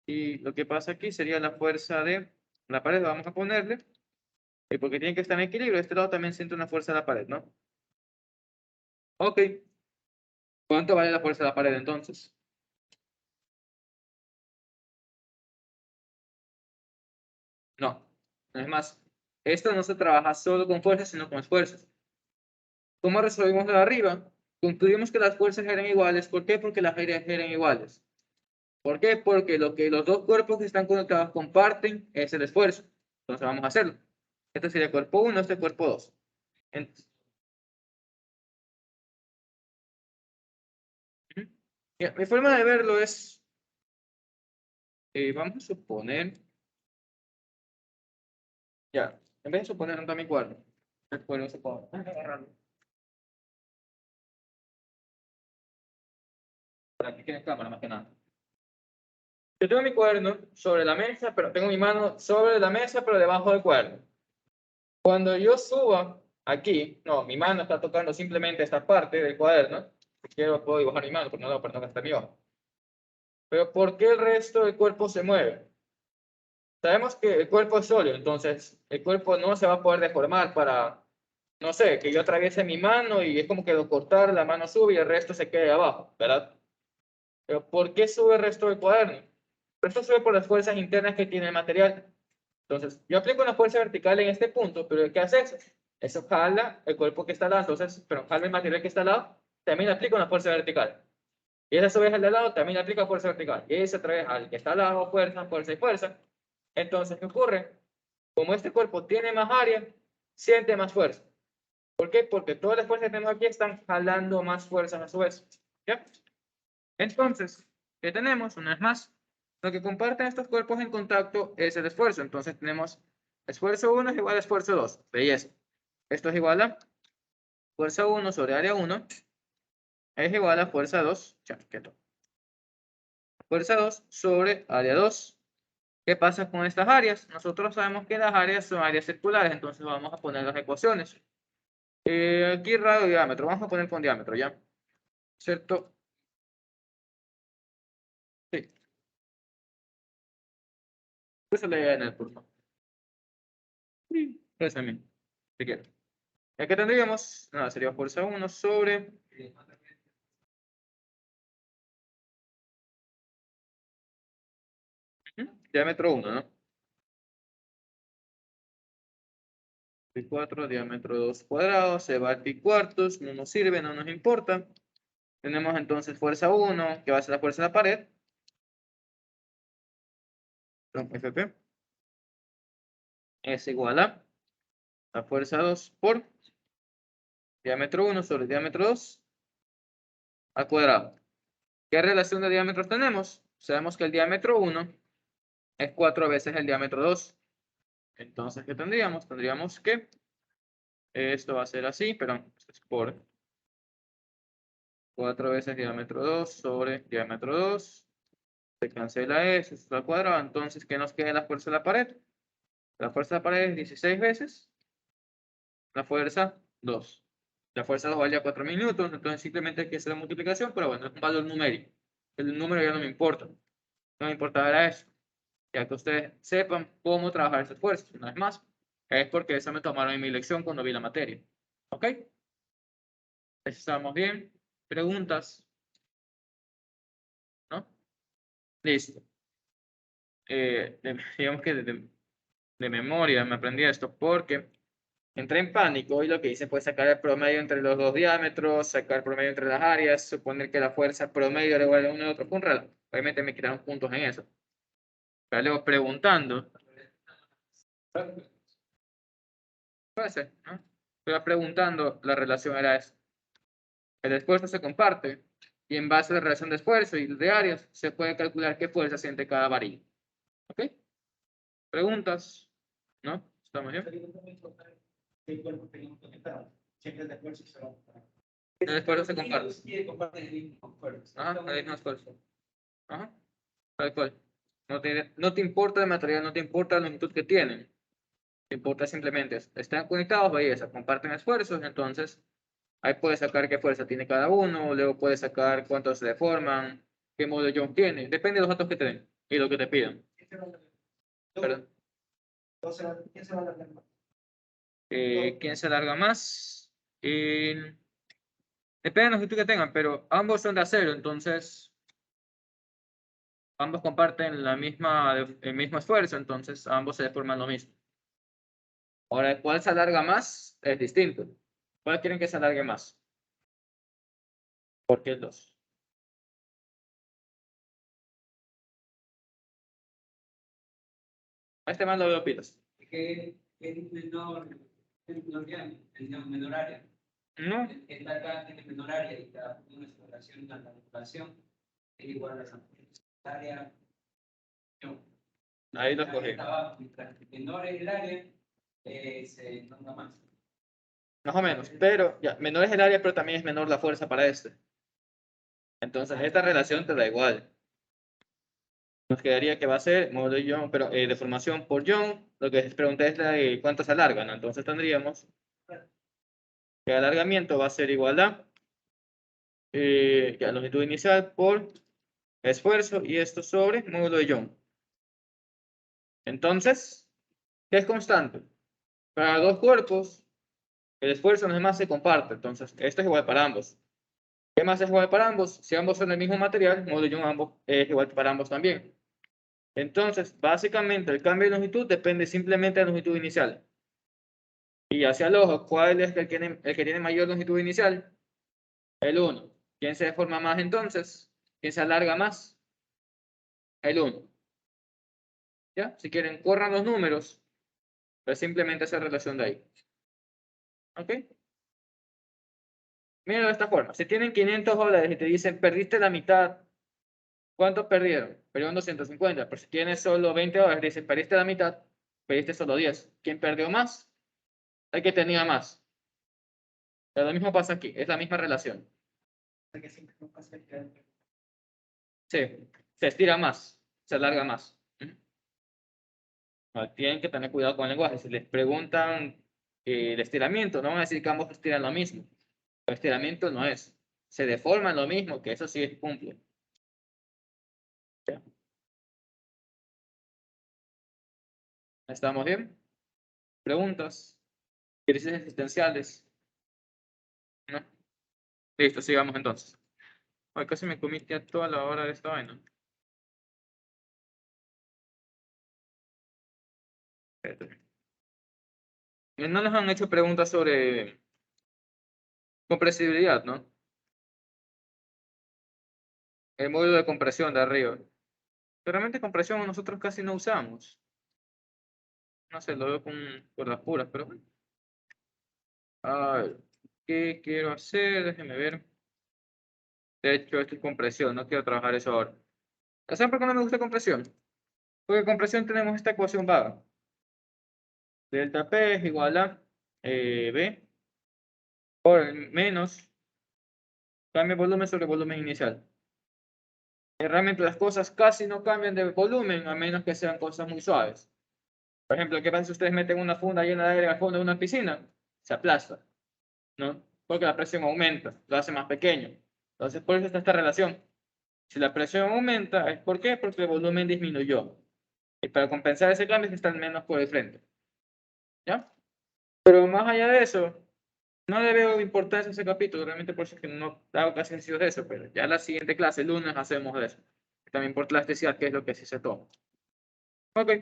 Y lo que pasa aquí sería la fuerza de la pared. Vamos a ponerle. Porque tiene que estar en equilibrio. Este lado también siente una fuerza de la pared, ¿no? Ok. ¿Cuánto vale la fuerza de la pared entonces? No. Es más, esto no se trabaja solo con fuerzas, sino con esfuerzos. ¿Cómo resolvimos lo de arriba? Concluimos que las fuerzas eran iguales. ¿Por qué? Porque las áreas eran iguales. ¿Por qué? Porque lo que los dos cuerpos que están conectados comparten es el esfuerzo. Entonces vamos a hacerlo. Este sería cuerpo 1, este cuerpo 2. Mi forma de verlo es, vamos a suponer, ya, en vez de suponer, no está mi cuaderno. El cuaderno se pone. Por aquí tiene cámara, más que nada. Yo tengo mi cuaderno sobre la mesa, pero tengo mi mano sobre la mesa, pero debajo del cuaderno. Cuando yo suba aquí, no, mi mano está tocando simplemente esta parte del cuaderno. Si quiero puedo dibujar mi mano, pero no, perdón, está mi ojo. Pero ¿por qué el resto del cuerpo se mueve? Sabemos que el cuerpo es sólido, entonces el cuerpo no se va a poder deformar para, no sé, que yo atraviese mi mano y es como que lo cortar, la mano sube y el resto se quede abajo, ¿verdad? Pero ¿por qué sube el resto del cuaderno? El resto sube por las fuerzas internas que tiene el material. Entonces, yo aplico una fuerza vertical en este punto, pero ¿qué hace eso? Eso jala el cuerpo que está al lado, entonces, pero jala el material que está al lado, también aplica una fuerza vertical. Y esa vez al de al lado también aplica fuerza vertical. Y esa otra vez al que está al lado, fuerza, fuerza y fuerza. Entonces, ¿qué ocurre? Como este cuerpo tiene más área, siente más fuerza. ¿Por qué? Porque todas las fuerzas que tenemos aquí están jalando más fuerza a su vez. ¿Ya? Entonces, ¿qué tenemos? Una vez más, lo que comparten estos cuerpos en contacto es el esfuerzo. Entonces tenemos esfuerzo 1 es igual a esfuerzo 2. Belleza. Esto es igual a fuerza 1 sobre área 1 es igual a fuerza 2. Quieto. Fuerza 2 sobre área 2. ¿Qué pasa con estas áreas? Nosotros sabemos que las áreas son áreas circulares, entonces vamos a poner las ecuaciones. Aquí radio diámetro, vamos a poner con diámetro, ¿ya? ¿Cierto? Sí. Eso le voy en el curso. Sí. Eso también, si quiero. ¿Y aquí tendríamos? Nada, sería fuerza 1 sobre... diámetro 1, ¿no? 4, diámetro 2 cuadrados, se va a pi cuartos, no nos sirve, no nos importa. Tenemos entonces fuerza 1, que va a ser la fuerza de la pared. FP. Es igual a la fuerza 2 por diámetro 1 sobre diámetro 2 al cuadrado. ¿Qué relación de diámetros tenemos? Sabemos que el diámetro 1 es 4 veces el diámetro 2. Entonces, ¿qué tendríamos? Tendríamos que esto va a ser así, perdón, esto es por 4 veces diámetro 2 sobre diámetro 2. Se cancela eso, esto al cuadrado. Entonces, ¿qué nos queda la fuerza de la pared? La fuerza de la pared es 16 veces la fuerza 2. La fuerza 2 valía 4 minutos, entonces simplemente hay que hacer la multiplicación, pero bueno, es un valor numérico. El número ya no me importa. No me importa eso. Ya que ustedes sepan cómo trabajar esas fuerzas. Una vez más, es porque eso me tomaron en mi lección cuando vi la materia. ¿Ok? ¿Estamos bien? ¿Preguntas? ¿No? Listo. Digamos que de memoria me aprendí esto porque entré en pánico y lo que hice fue sacar el promedio entre los dos diámetros, sacar el promedio entre las áreas, suponer que la fuerza promedio era igual a uno y otro. Fue un relajo. Obviamente me quitaron puntos en eso. Pero luego preguntando, puede ser, ¿no? Pero preguntando, la relación era esta. El esfuerzo se comparte y en base a la relación de esfuerzo y de áreas se puede calcular qué fuerza siente cada varilla. ¿Ok? ¿Preguntas? ¿No? ¿Estamos bien? El esfuerzo se comparte. Ajá, el mismo esfuerzo. Ajá, tal cual. No te importa el material, no te importa la longitud que tienen. Te importa simplemente eso. Están conectados, belleza, comparten esfuerzos, entonces ahí puedes sacar qué fuerza tiene cada uno, luego puedes sacar cuántos se deforman, qué modo de Young tiene. Depende de los datos que te den y lo que te pidan. Perdón. ¿Quién se alarga más? Depende de la longitud que tengan, pero ambos son de acero, entonces ambos comparten el mismo esfuerzo, entonces ambos se deforman lo mismo. Ahora, ¿cuál se alarga más? Es distinto. ¿Cuál quieren que se alargue más? ¿Por qué el 2? A este más lo veo pilas. Que es menor área. No. El larga tiene menor área y cada una de su relación la calculación es igual a esa área. Ahí lo cogí. Mientras menor es el área, se nombra más. Más o menos, pero ya, menor es el área, pero también es menor la fuerza para este. Entonces, esta relación te da igual. Nos quedaría que va a ser módulo Young, pero deformación por Young. Lo que les pregunté es la de cuánto se alarga, ¿no? Entonces tendríamos que el alargamiento va a ser igual a la longitud inicial por esfuerzo y esto sobre módulo de Young. Entonces, ¿qué es constante? Para dos cuerpos, el esfuerzo no es más se comparte. Entonces, esto es igual para ambos. ¿Qué más es igual para ambos? Si ambos son del mismo material, módulo ambos es igual para ambos también. Entonces, básicamente, el cambio de longitud depende simplemente de la longitud inicial. Y hacia el ojo, ¿cuál es el que tiene mayor longitud inicial? El 1. ¿Quién se deforma más entonces? ¿Quién se alarga más? El 1. ¿Ya? Si quieren, corran los números, pues simplemente esa relación de ahí. ¿Ok? Miren de esta forma. Si tienen $500 y te dicen, perdiste la mitad, ¿cuánto perdieron? Perdieron 250. Pero si tienes solo $20, dicen, perdiste la mitad, perdiste solo 10. ¿Quién perdió más? El que tenía más. Pero lo mismo pasa aquí, es la misma relación. Sí, se estira más, se alarga más. Tienen que tener cuidado con el lenguaje. Si les preguntan el estiramiento, no van a decir que ambos estiran lo mismo. El estiramiento no es. Se deforman lo mismo, que eso sí es cumple. ¿Ya? ¿Estamos bien? ¿Preguntas? ¿Crisis existenciales? ¿No? Listo, sigamos entonces. Ay, casi me comiste a toda la hora de esta vaina. No les han hecho preguntas sobre compresibilidad, ¿no? El módulo de compresión de arriba. Pero realmente compresión nosotros casi no usamos. No sé, lo veo por las puras, pero bueno. A ver, ¿qué quiero hacer? Déjenme ver. De hecho, esto es compresión, no quiero trabajar eso ahora. ¿Saben por qué no me gusta compresión? Porque en compresión tenemos esta ecuación vaga. Delta P es igual a B por menos cambio de volumen sobre volumen inicial. Y realmente las cosas casi no cambian de volumen a menos que sean cosas muy suaves. Por ejemplo, ¿qué pasa si ustedes meten una funda llena de aire al fondo de una piscina? Se aplasta, ¿no? Porque la presión aumenta, lo hace más pequeño. Entonces, por eso está esta relación. Si la presión aumenta, ¿es por qué? Porque el volumen disminuyó. Y para compensar ese cambio, están menos por el frente. ¿Ya? Pero más allá de eso, no le veo importancia a ese capítulo. Realmente por eso es que no hago casi ejercicios de eso. Pero ya la siguiente clase, el lunes, hacemos de eso. También por plasticidad, que es lo que sí se toma. Ok.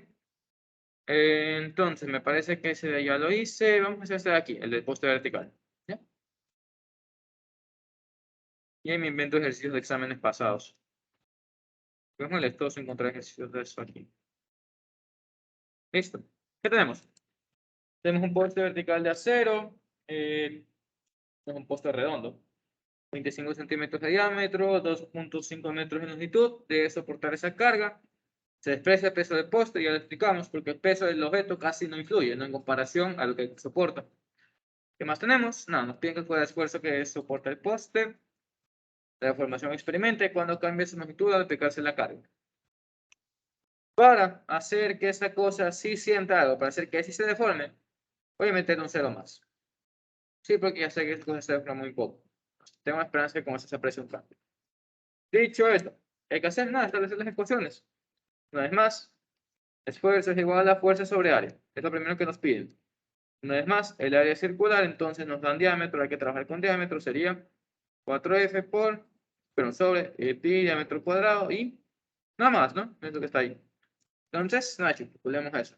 Entonces, me parece que ese de ya lo hice. Vamos a hacer este de aquí, el del poste vertical. ¿Ya? Y ahí me invento ejercicios de exámenes pasados. Es molestoso encontrar ejercicios de eso aquí. Listo. ¿Qué tenemos? Tenemos un poste vertical de acero. Es un poste redondo. 25 centímetros de diámetro, 2.5 metros de longitud. Debe soportar esa carga. Se desprecia el peso del poste, ya lo explicamos, porque el peso del objeto casi no influye, ¿no? En comparación a lo que soporta. ¿Qué más tenemos? No, nos piden calcular el esfuerzo que soporta el poste. La deformación experimente cuando cambia su longitud al aplicarse la carga. Para hacer que esta cosa sí sienta algo, para hacer que sí se deforme, voy a meter un cero más. Sí, porque ya sé que esta cosa se deforma muy poco. Tengo esperanza que con eso se aprecie un cambio. Dicho esto, hay que hacer nada, establecer las ecuaciones. Una vez más, esfuerzo es igual a fuerza sobre área. Es lo primero que nos piden. Una vez más, el área es circular, entonces nos dan diámetro, hay que trabajar con diámetro, sería 4F sobre pi diámetro cuadrado y nada más, ¿no? Es lo que está ahí. Entonces, nada, calculemos eso.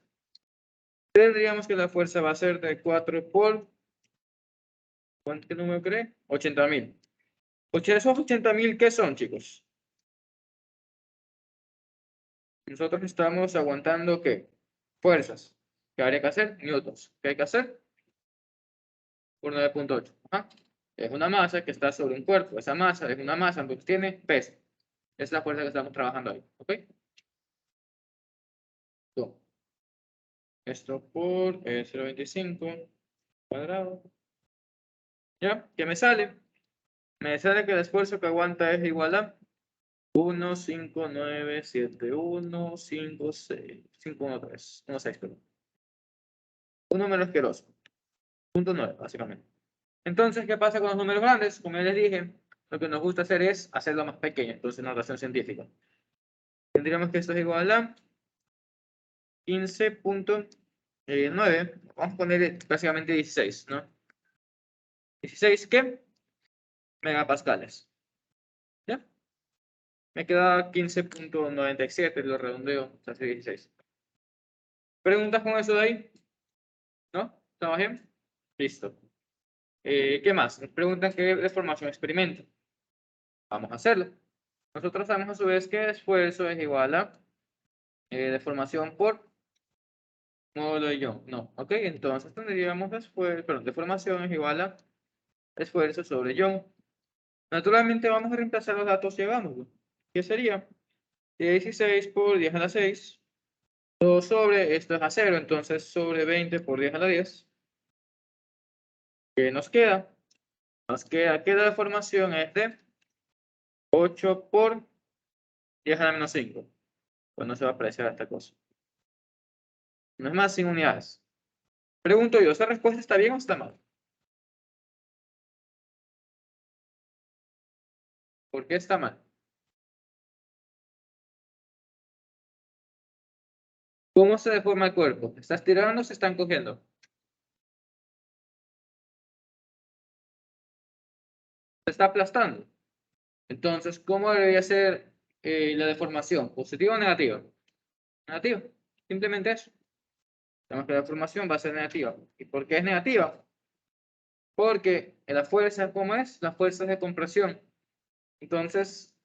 Tendríamos que la fuerza va a ser de 4 por, ¿qué número cree? 80.000. Esos 80.000, ¿qué son, chicos? Nosotros estamos aguantando, ¿qué? Fuerzas. ¿Qué habría que hacer? Newtons. ¿Qué hay que hacer? Por 9.8. Es una masa que está sobre un cuerpo. Esa masa es una masa, entonces tiene peso. Es la fuerza que estamos trabajando ahí. ¿Ok? Esto por 0.25 cuadrado. ¿Ya? ¿Qué me sale? Me sale que el esfuerzo que aguanta es igual a 1,5971,5,6, perdón. Un número asqueroso. 0.9, básicamente. Entonces, ¿qué pasa con los números grandes? Como ya les dije, lo que nos gusta hacer es hacerlo más pequeño. Entonces, notación científica. Tendríamos que esto es igual a 15.9, vamos a poner básicamente 16, ¿no? 16, ¿qué? Megapascales. ¿Ya? Me queda 15.97, lo redondeo, se hace 16. ¿Preguntas con eso de ahí? ¿No? ¿Estamos bien? Listo. ¿Qué más? Nos preguntan qué deformación experimenta. Vamos a hacerlo. Nosotros sabemos a su vez que esfuerzo es igual a deformación por módulo de Young. No, ok, entonces tendríamos esfuerzo, perdón, deformación es igual a esfuerzo sobre Young. Naturalmente vamos a reemplazar los datos llegándolo. ¿Qué sería? 16 por 10 a la 6. Todo sobre, esto es a 0, entonces sobre 20 por 10 a la 10. ¿Qué nos queda? Nos queda que la deformación es de 8 por 10 a la menos 5. Pues no se va a apreciar esta cosa. No es más, sin unidades. Pregunto yo, ¿esta respuesta está bien o está mal? ¿Por qué está mal? ¿Cómo se deforma el cuerpo? ¿Está estirando o se están cogiendo? Se está aplastando. Entonces, ¿cómo debería ser la deformación? ¿Positiva o negativa? Negativa. Simplemente eso. Tenemos que la deformación va a ser negativa. ¿Y por qué es negativa? Porque la fuerza, ¿cómo es? La fuerza es de compresión. Entonces,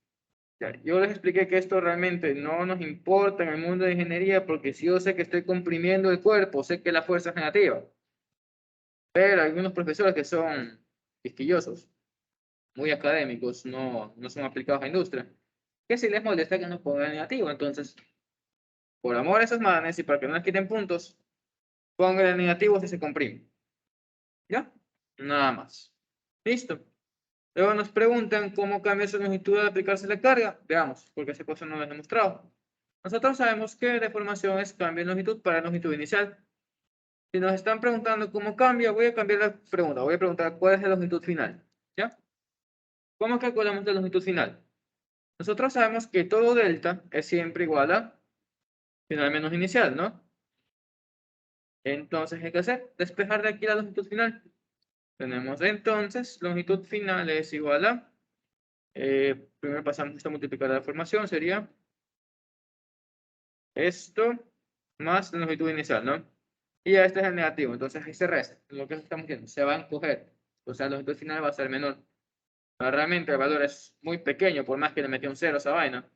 ya, yo les expliqué que esto realmente no nos importa en el mundo de ingeniería porque si yo sé que estoy comprimiendo el cuerpo, sé que la fuerza es negativa. Pero hay algunos profesores que son quisquillosos, muy académicos, no son aplicados a industria, que si les molesta que nos pongan negativo. Entonces, por amor a esos manes y para que no les quiten puntos, pongan negativo si se comprime. ¿Ya? Nada más. Listo. Luego nos preguntan cómo cambia su longitud al aplicarse la carga. Veamos, porque esa cosa no lo he demostrado. Nosotros sabemos que deformación es cambio en longitud para longitud inicial. Si nos están preguntando cómo cambia, voy a cambiar la pregunta. Voy a preguntar cuál es la longitud final. ¿Ya? ¿Cómo calculamos la longitud final? Nosotros sabemos que todo delta es siempre igual a final menos inicial, ¿no? Entonces, ¿qué hay que hacer? Despejar de aquí la longitud final. Tenemos entonces, longitud final es igual a, primero pasamos esta multiplicadora de deformación, sería esto más la longitud inicial, ¿no? Y ya este es el negativo, entonces ahí se resta, lo que estamos viendo, se va a encoger, o sea, la longitud final va a ser menor. Pero realmente el valor es muy pequeño, por más que le metí un cero a esa vaina.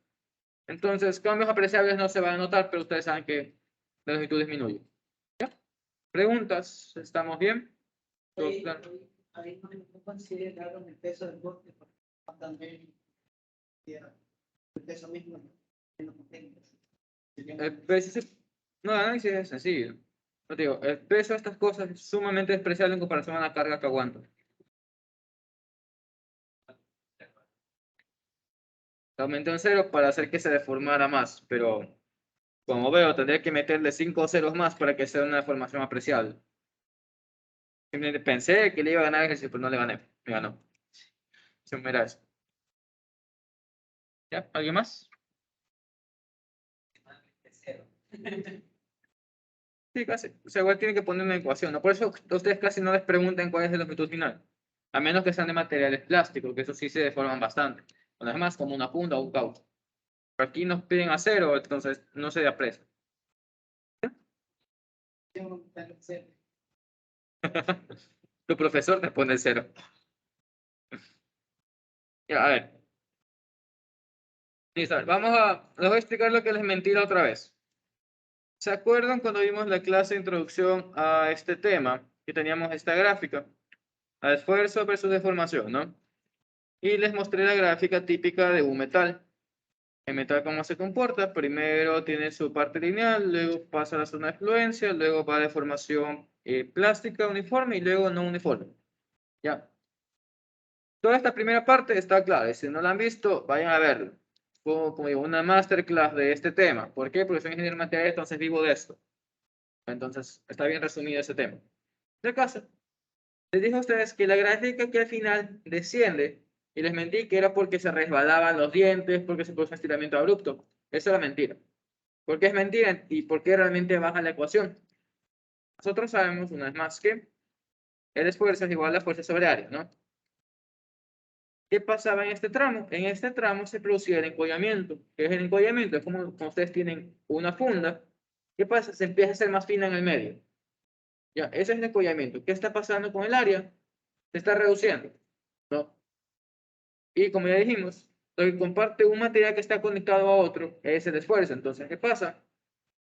Entonces, cambios apreciables no se van a notar, pero ustedes saben que la longitud disminuye. ¿Ya? ¿Preguntas? ¿Estamos bien? Ahí, Claro. ahí no consideraron el peso del bote, porque también el peso mismo en los potentes. El peso, no, el análisis es sencillo. No te digo, el peso de estas cosas es sumamente despreciable en comparación a la carga que aguanta. La aumenté en cero para hacer que se deformara más, pero como veo, tendría que meterle 5 ceros más para que sea una deformación apreciable. Simplemente pensé que le iba a ganar el ejercicio, pero no le gané. Me ganó. Se me era eso. ¿Ya? ¿Alguien más? Cero. Sí, casi. O sea, igual tienen que poner una ecuación, ¿no? Por eso ustedes casi no les preguntan cuál es la longitud final. A menos que sean de materiales plásticos, que eso sí se deforman bastante. Una vez más, como una funda o un caucho. Pero aquí nos piden a cero, entonces no se aprecia. Tu profesor te pone cero. Ya, a ver. Listo, les voy a explicar lo que les mentí la otra vez. ¿Se acuerdan cuando vimos la clase de introducción a este tema? Que teníamos esta gráfica. A esfuerzo versus deformación, ¿no? Y les mostré la gráfica típica de un metal. El metal, ¿cómo se comporta? Primero tiene su parte lineal, luego pasa a la zona de fluencia, luego va a deformación plástica uniforme y luego no uniforme. Ya. Toda esta primera parte está clara. Si no la han visto, vayan a verlo. Como digo, una masterclass de este tema. ¿Por qué? Porque soy ingeniero material, entonces vivo de esto. Entonces, está bien resumido ese tema. De caso, les dije a ustedes que la gráfica que al final desciende, y les mentí que era porque se resbalaban los dientes, porque se produce un estiramiento abrupto. Eso era mentira. ¿Por qué es mentira y por qué realmente baja la ecuación? Nosotros sabemos, una vez más, que el esfuerzo es igual a la fuerza sobre área, ¿no? ¿Qué pasaba en este tramo? En este tramo se producía el encollamiento. ¿Qué es el encollamiento? Es como cuando ustedes tienen una funda. ¿Qué pasa? Se empieza a hacer más fina en el medio. Ya, ese es el encollamiento. ¿Qué está pasando con el área? Se está reduciendo, ¿no? Y como ya dijimos, lo que comparte un material que está conectado a otro es el esfuerzo. Entonces, ¿qué pasa?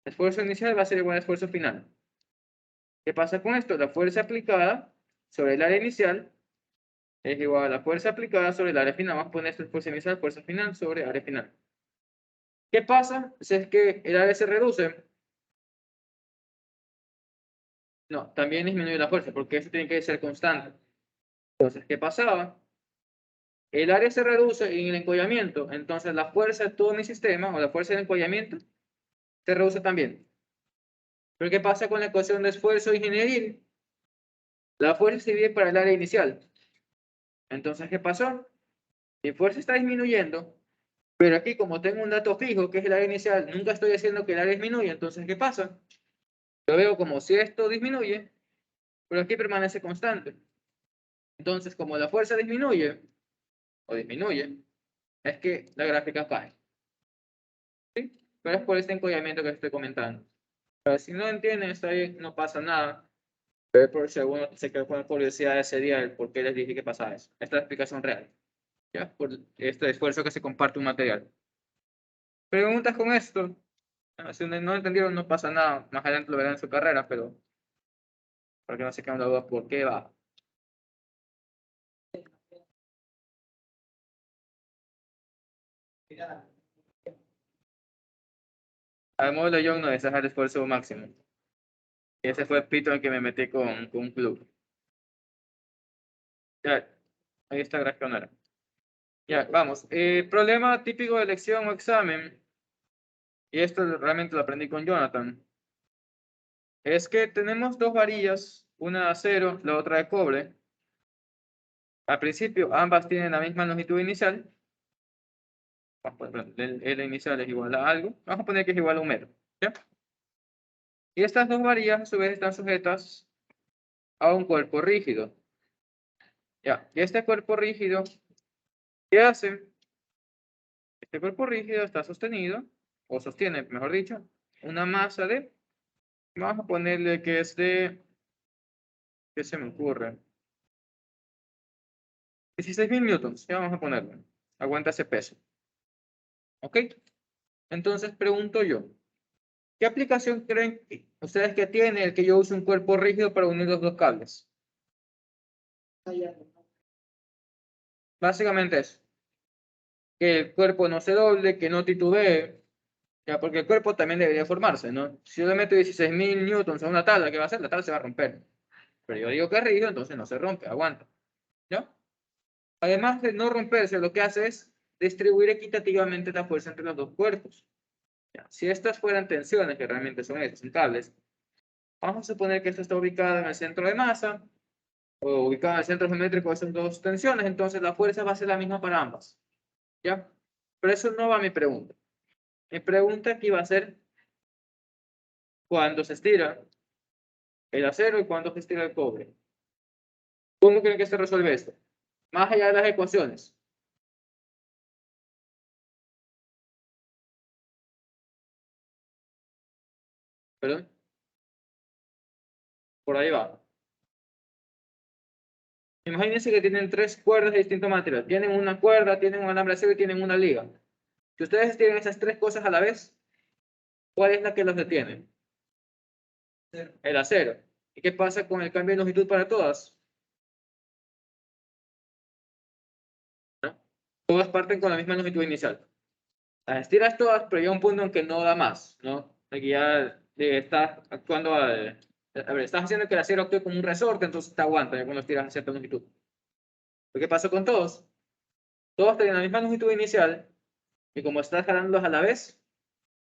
El esfuerzo inicial va a ser igual al esfuerzo final. ¿Qué pasa con esto? La fuerza aplicada sobre el área inicial es igual a la fuerza aplicada sobre el área final. Vamos a poner esto fuerza inicial, fuerza final sobre área final. ¿Qué pasa si es que el área se reduce? No, también disminuye la fuerza, porque eso tiene que ser constante. Entonces, ¿qué pasaba? El área se reduce en el encollamiento, entonces la fuerza de todo mi sistema, o la fuerza del encollamiento, se reduce también. Pero ¿qué pasa con la ecuación de esfuerzo ingenieril? La fuerza se divide para el área inicial. Entonces, ¿qué pasó? Mi fuerza está disminuyendo, pero aquí como tengo un dato fijo, que es el área inicial, nunca estoy haciendo que el área disminuya, entonces, ¿qué pasa? Yo veo como si esto disminuye, pero aquí permanece constante. Entonces, como la fuerza disminuye, o disminuye, es que la gráfica cae. ¿Sí? Pero es por este encollamiento que estoy comentando. Pero si no entienden, está bien, no pasa nada. Pero por si alguno se quedó con la curiosidad de ese día, el por qué les dije que pasaba eso. Esta es la explicación real. ¿Ya? Por este esfuerzo que se comparte un material. Preguntas con esto. Si no entendieron, no pasa nada. Más adelante lo verán en su carrera, pero para que no se queden dudas por qué va. Al módulo Young no es el esfuerzo máximo. Y ese fue el pito en el que me metí con un club. Ya, ahí está gráfico no era. Ya, vamos. Problema típico de lección o examen, y esto realmente lo aprendí con Jonathan, es que tenemos dos varillas, una de acero, la otra de cobre. Al principio ambas tienen la misma longitud inicial. El inicial es igual a algo. Vamos a poner que es igual a 1 metro. ¿Ya? Y estas dos varillas a su vez están sujetas a un cuerpo rígido. ¿Ya? Y este cuerpo rígido, ¿qué hace? Este cuerpo rígido está sostenido, o sostiene, mejor dicho, una masa de, vamos a ponerle que es de, ¿qué se me ocurre? 16.000 newtons, ya vamos a ponerlo. Aguanta ese peso. ¿Ok? Entonces pregunto yo, ¿qué aplicación creen ustedes que tiene el que yo use un cuerpo rígido para unir los dos cables? Básicamente eso. Que el cuerpo no se doble, que no titubee, ya, porque el cuerpo también debería formarse, ¿no? Si yo le meto 16.000 newtons a una tabla, ¿qué va a hacer? La tabla se va a romper. Pero yo digo que es rígido, entonces no se rompe, aguanta. ¿Ya? Además de no romperse, lo que hace es distribuir equitativamente la fuerza entre los dos cuerpos. ¿Ya? Si estas fueran tensiones, que realmente son estas, son cables, vamos a suponer que esto está ubicado en el centro de masa, o ubicado en el centro geométrico de esas dos tensiones, entonces la fuerza va a ser la misma para ambas. ¿Ya? Pero eso no va a mi pregunta. Mi pregunta aquí va a ser cuándo se estira el acero y cuándo se estira el cobre. ¿Cómo creen que se resuelve esto? Más allá de las ecuaciones. ¿Perdón? Por ahí va. Imagínense que tienen tres cuerdas de distinto material. Tienen una cuerda, tienen un alambre de acero y tienen una liga. Si ustedes tienen esas tres cosas a la vez, ¿cuál es la que los detiene? El acero. ¿Y qué pasa con el cambio de longitud para todas? ¿No? Todas parten con la misma longitud inicial. Las estiras todas, pero llega un punto en que no da más, ¿no? Aquí ya estás actuando a ver, estás haciendo que el acero actúe como un resorte, entonces te aguanta ya cuando estiras a cierta longitud. ¿Lo que pasa con todos? Todos tienen la misma longitud inicial y como estás jalándolos a la vez,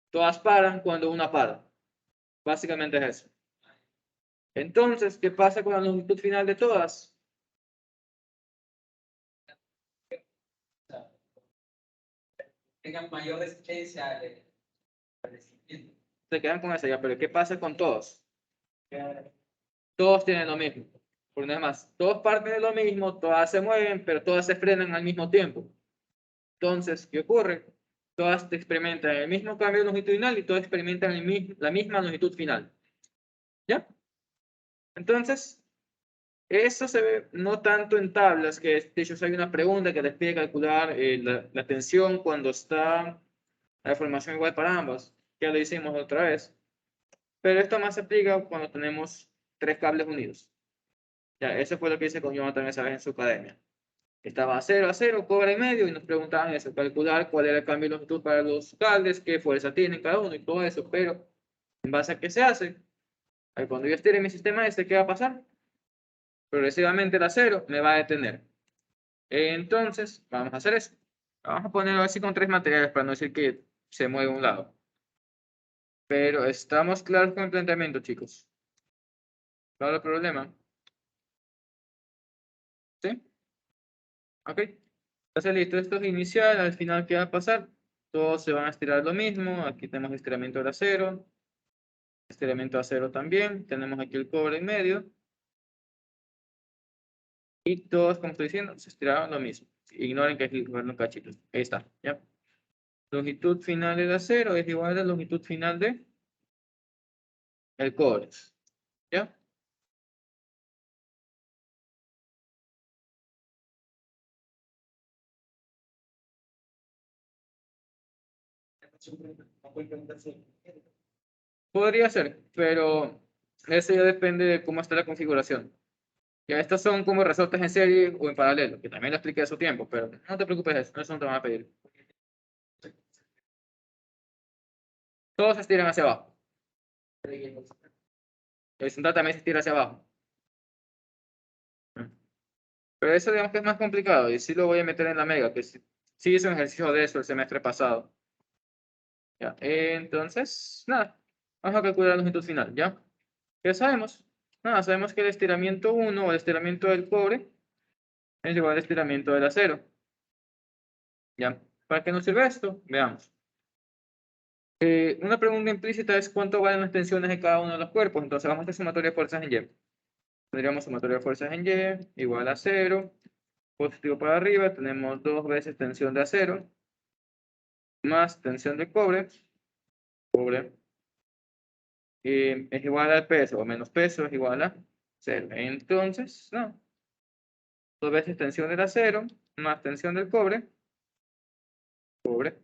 todas paran cuando una para. Básicamente es eso. Entonces, ¿qué pasa con la longitud final de todas? Tengan mayor resistencia. Se quedan con esa ya, pero ¿qué pasa con todos? Todos tienen lo mismo. Por nada más, todos parten de lo mismo, todas se mueven, pero todas se frenan al mismo tiempo. Entonces, ¿qué ocurre? Todas experimentan el mismo cambio longitudinal y todas experimentan la misma longitud final. ¿Ya? Entonces, eso se ve no tanto en tablas, que de hecho hay una pregunta que les pide calcular la tensión cuando está la formación igual para ambas. Ya lo hicimos otra vez. Pero esto más se aplica cuando tenemos tres cables unidos. Ya, eso fue lo que hice con Jonathan esa vez en su academia. Estaba 0 a 0, cobra y medio, y nos preguntaban eso, calcular cuál era el cambio de longitud para los cables, qué fuerza tienen cada uno y todo eso. Pero, ¿en base a qué se hace? Cuando yo estire mi sistema este, ¿qué va a pasar? Progresivamente el acero me va a detener. Entonces, vamos a hacer eso. Vamos a ponerlo así con tres materiales para no decir que se mueve un lado. Pero estamos claros con el planteamiento, chicos. ¿Claro el problema? ¿Sí? Ok. Entonces, listo. Esto es inicial. Al final, ¿qué va a pasar? Todos se van a estirar lo mismo. Aquí tenemos estiramiento del acero. Estiramiento de acero también. Tenemos aquí el cobre en medio. Y todos, como estoy diciendo, se estiraron lo mismo. Ignoren que es un cachito. Ahí está. ¿Ya? Longitud final del acero es igual a la longitud final de el cobre. ¿Ya? Podría ser, pero eso ya depende de cómo está la configuración. Ya estas son como resortes en serie o en paralelo, que también lo expliqué a su tiempo, pero no te preocupes de eso, eso no te van a pedir. Todos se estiran hacia abajo. El central también se estira hacia abajo. Pero eso digamos que es más complicado y sí lo voy a meter en la mega, que sí hice un ejercicio de eso el semestre pasado. Ya, entonces, nada, vamos a calcular la longitud final, ¿ya? ¿Qué sabemos? Nada, sabemos que el estiramiento 1 o el estiramiento del cobre es igual al estiramiento del acero. ¿Ya? ¿Para qué nos sirve esto? Veamos. Una pregunta implícita es cuánto valen las tensiones de cada uno de los cuerpos. Entonces vamos a hacer sumatoria de fuerzas en Y. Tendríamos sumatoria de fuerzas en Y igual a 0. Positivo para arriba, tenemos 2 veces tensión de acero más tensión de cobre. Cobre es igual al peso, o menos peso es igual a 0. Entonces, no. 2 veces tensión del acero más tensión del cobre. Cobre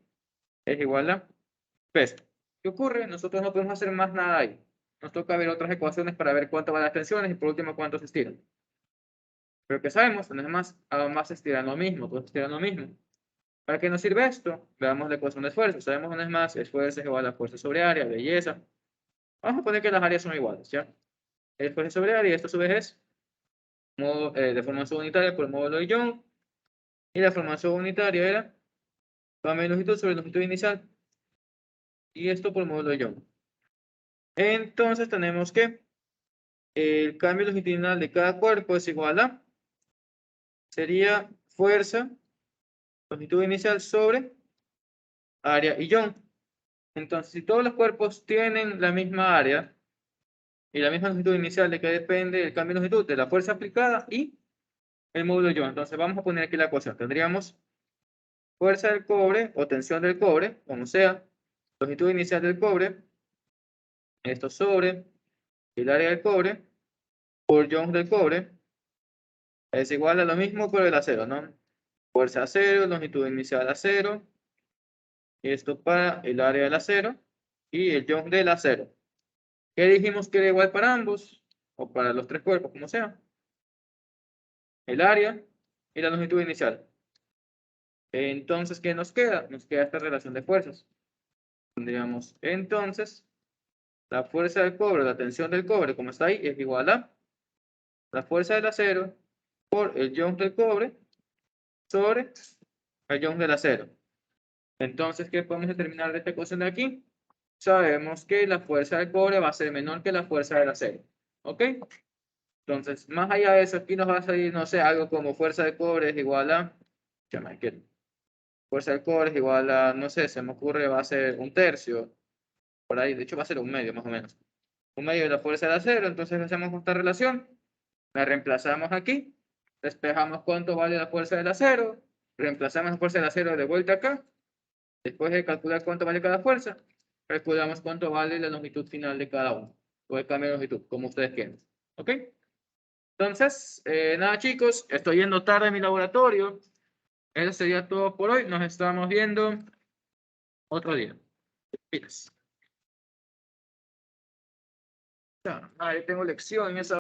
es igual a peso. ¿Qué ocurre? Nosotros no podemos hacer más nada ahí. Nos toca ver otras ecuaciones para ver cuánto van las tensiones y por último cuánto se estiran. Pero que sabemos, no es más, ambas se estiran lo mismo, todos estiran lo mismo. ¿Para qué nos sirve esto? Veamos la ecuación de esfuerzo. Sabemos una vez más, esfuerzo es igual a fuerza sobre área, belleza. Vamos a poner que las áreas son iguales, ¿ya? Esfuerzo sobre área, y esto a su vez es deformación unitaria por el módulo de Young. Y la formación unitaria era cambio de longitud sobre longitud inicial. Y esto por el módulo de Young. Entonces tenemos que el cambio longitudinal de cada cuerpo es igual a, sería fuerza, longitud inicial sobre área y Young. Entonces, si todos los cuerpos tienen la misma área y la misma longitud inicial, ¿de qué depende el cambio de longitud? De la fuerza aplicada y el módulo Young. Entonces, vamos a poner aquí la ecuación. Tendríamos fuerza del cobre o tensión del cobre, como sea, longitud inicial del cobre, esto sobre el área del cobre por Young del cobre, es igual a lo mismo por el acero, ¿no? Fuerza a cero, longitud inicial a cero, esto para el área del acero y el Young del acero. ¿Qué dijimos que era igual para ambos? O para los tres cuerpos, como sea. El área y la longitud inicial. Entonces, ¿qué nos queda? Nos queda esta relación de fuerzas. Tendríamos entonces la fuerza del cobre, la tensión del cobre, como está ahí, es igual a la fuerza del acero por el Young del cobre sobre el Young del acero. Entonces, ¿qué podemos determinar de esta ecuación de aquí? Sabemos que la fuerza del cobre va a ser menor que la fuerza del acero. ¿Ok? Entonces, más allá de eso, aquí nos va a salir, no sé, algo como fuerza de cobre es igual a, fuerza del cobre es igual a, no sé, se me ocurre, va a ser un tercio. Por ahí, de hecho va a ser 1/2 más o menos. 1/2 de la fuerza del acero, entonces hacemos esta relación. La reemplazamos aquí. Despejamos cuánto vale la fuerza del acero. Reemplazamos la fuerza del acero de vuelta acá. Después de calcular cuánto vale cada fuerza, calculamos cuánto vale la longitud final de cada uno. O el cambio de longitud, como ustedes quieran. ¿Ok? Entonces, nada chicos, estoy yendo tarde a mi laboratorio. Eso sería todo por hoy. Nos estamos viendo otro día. Pilas. Tengo lección en esa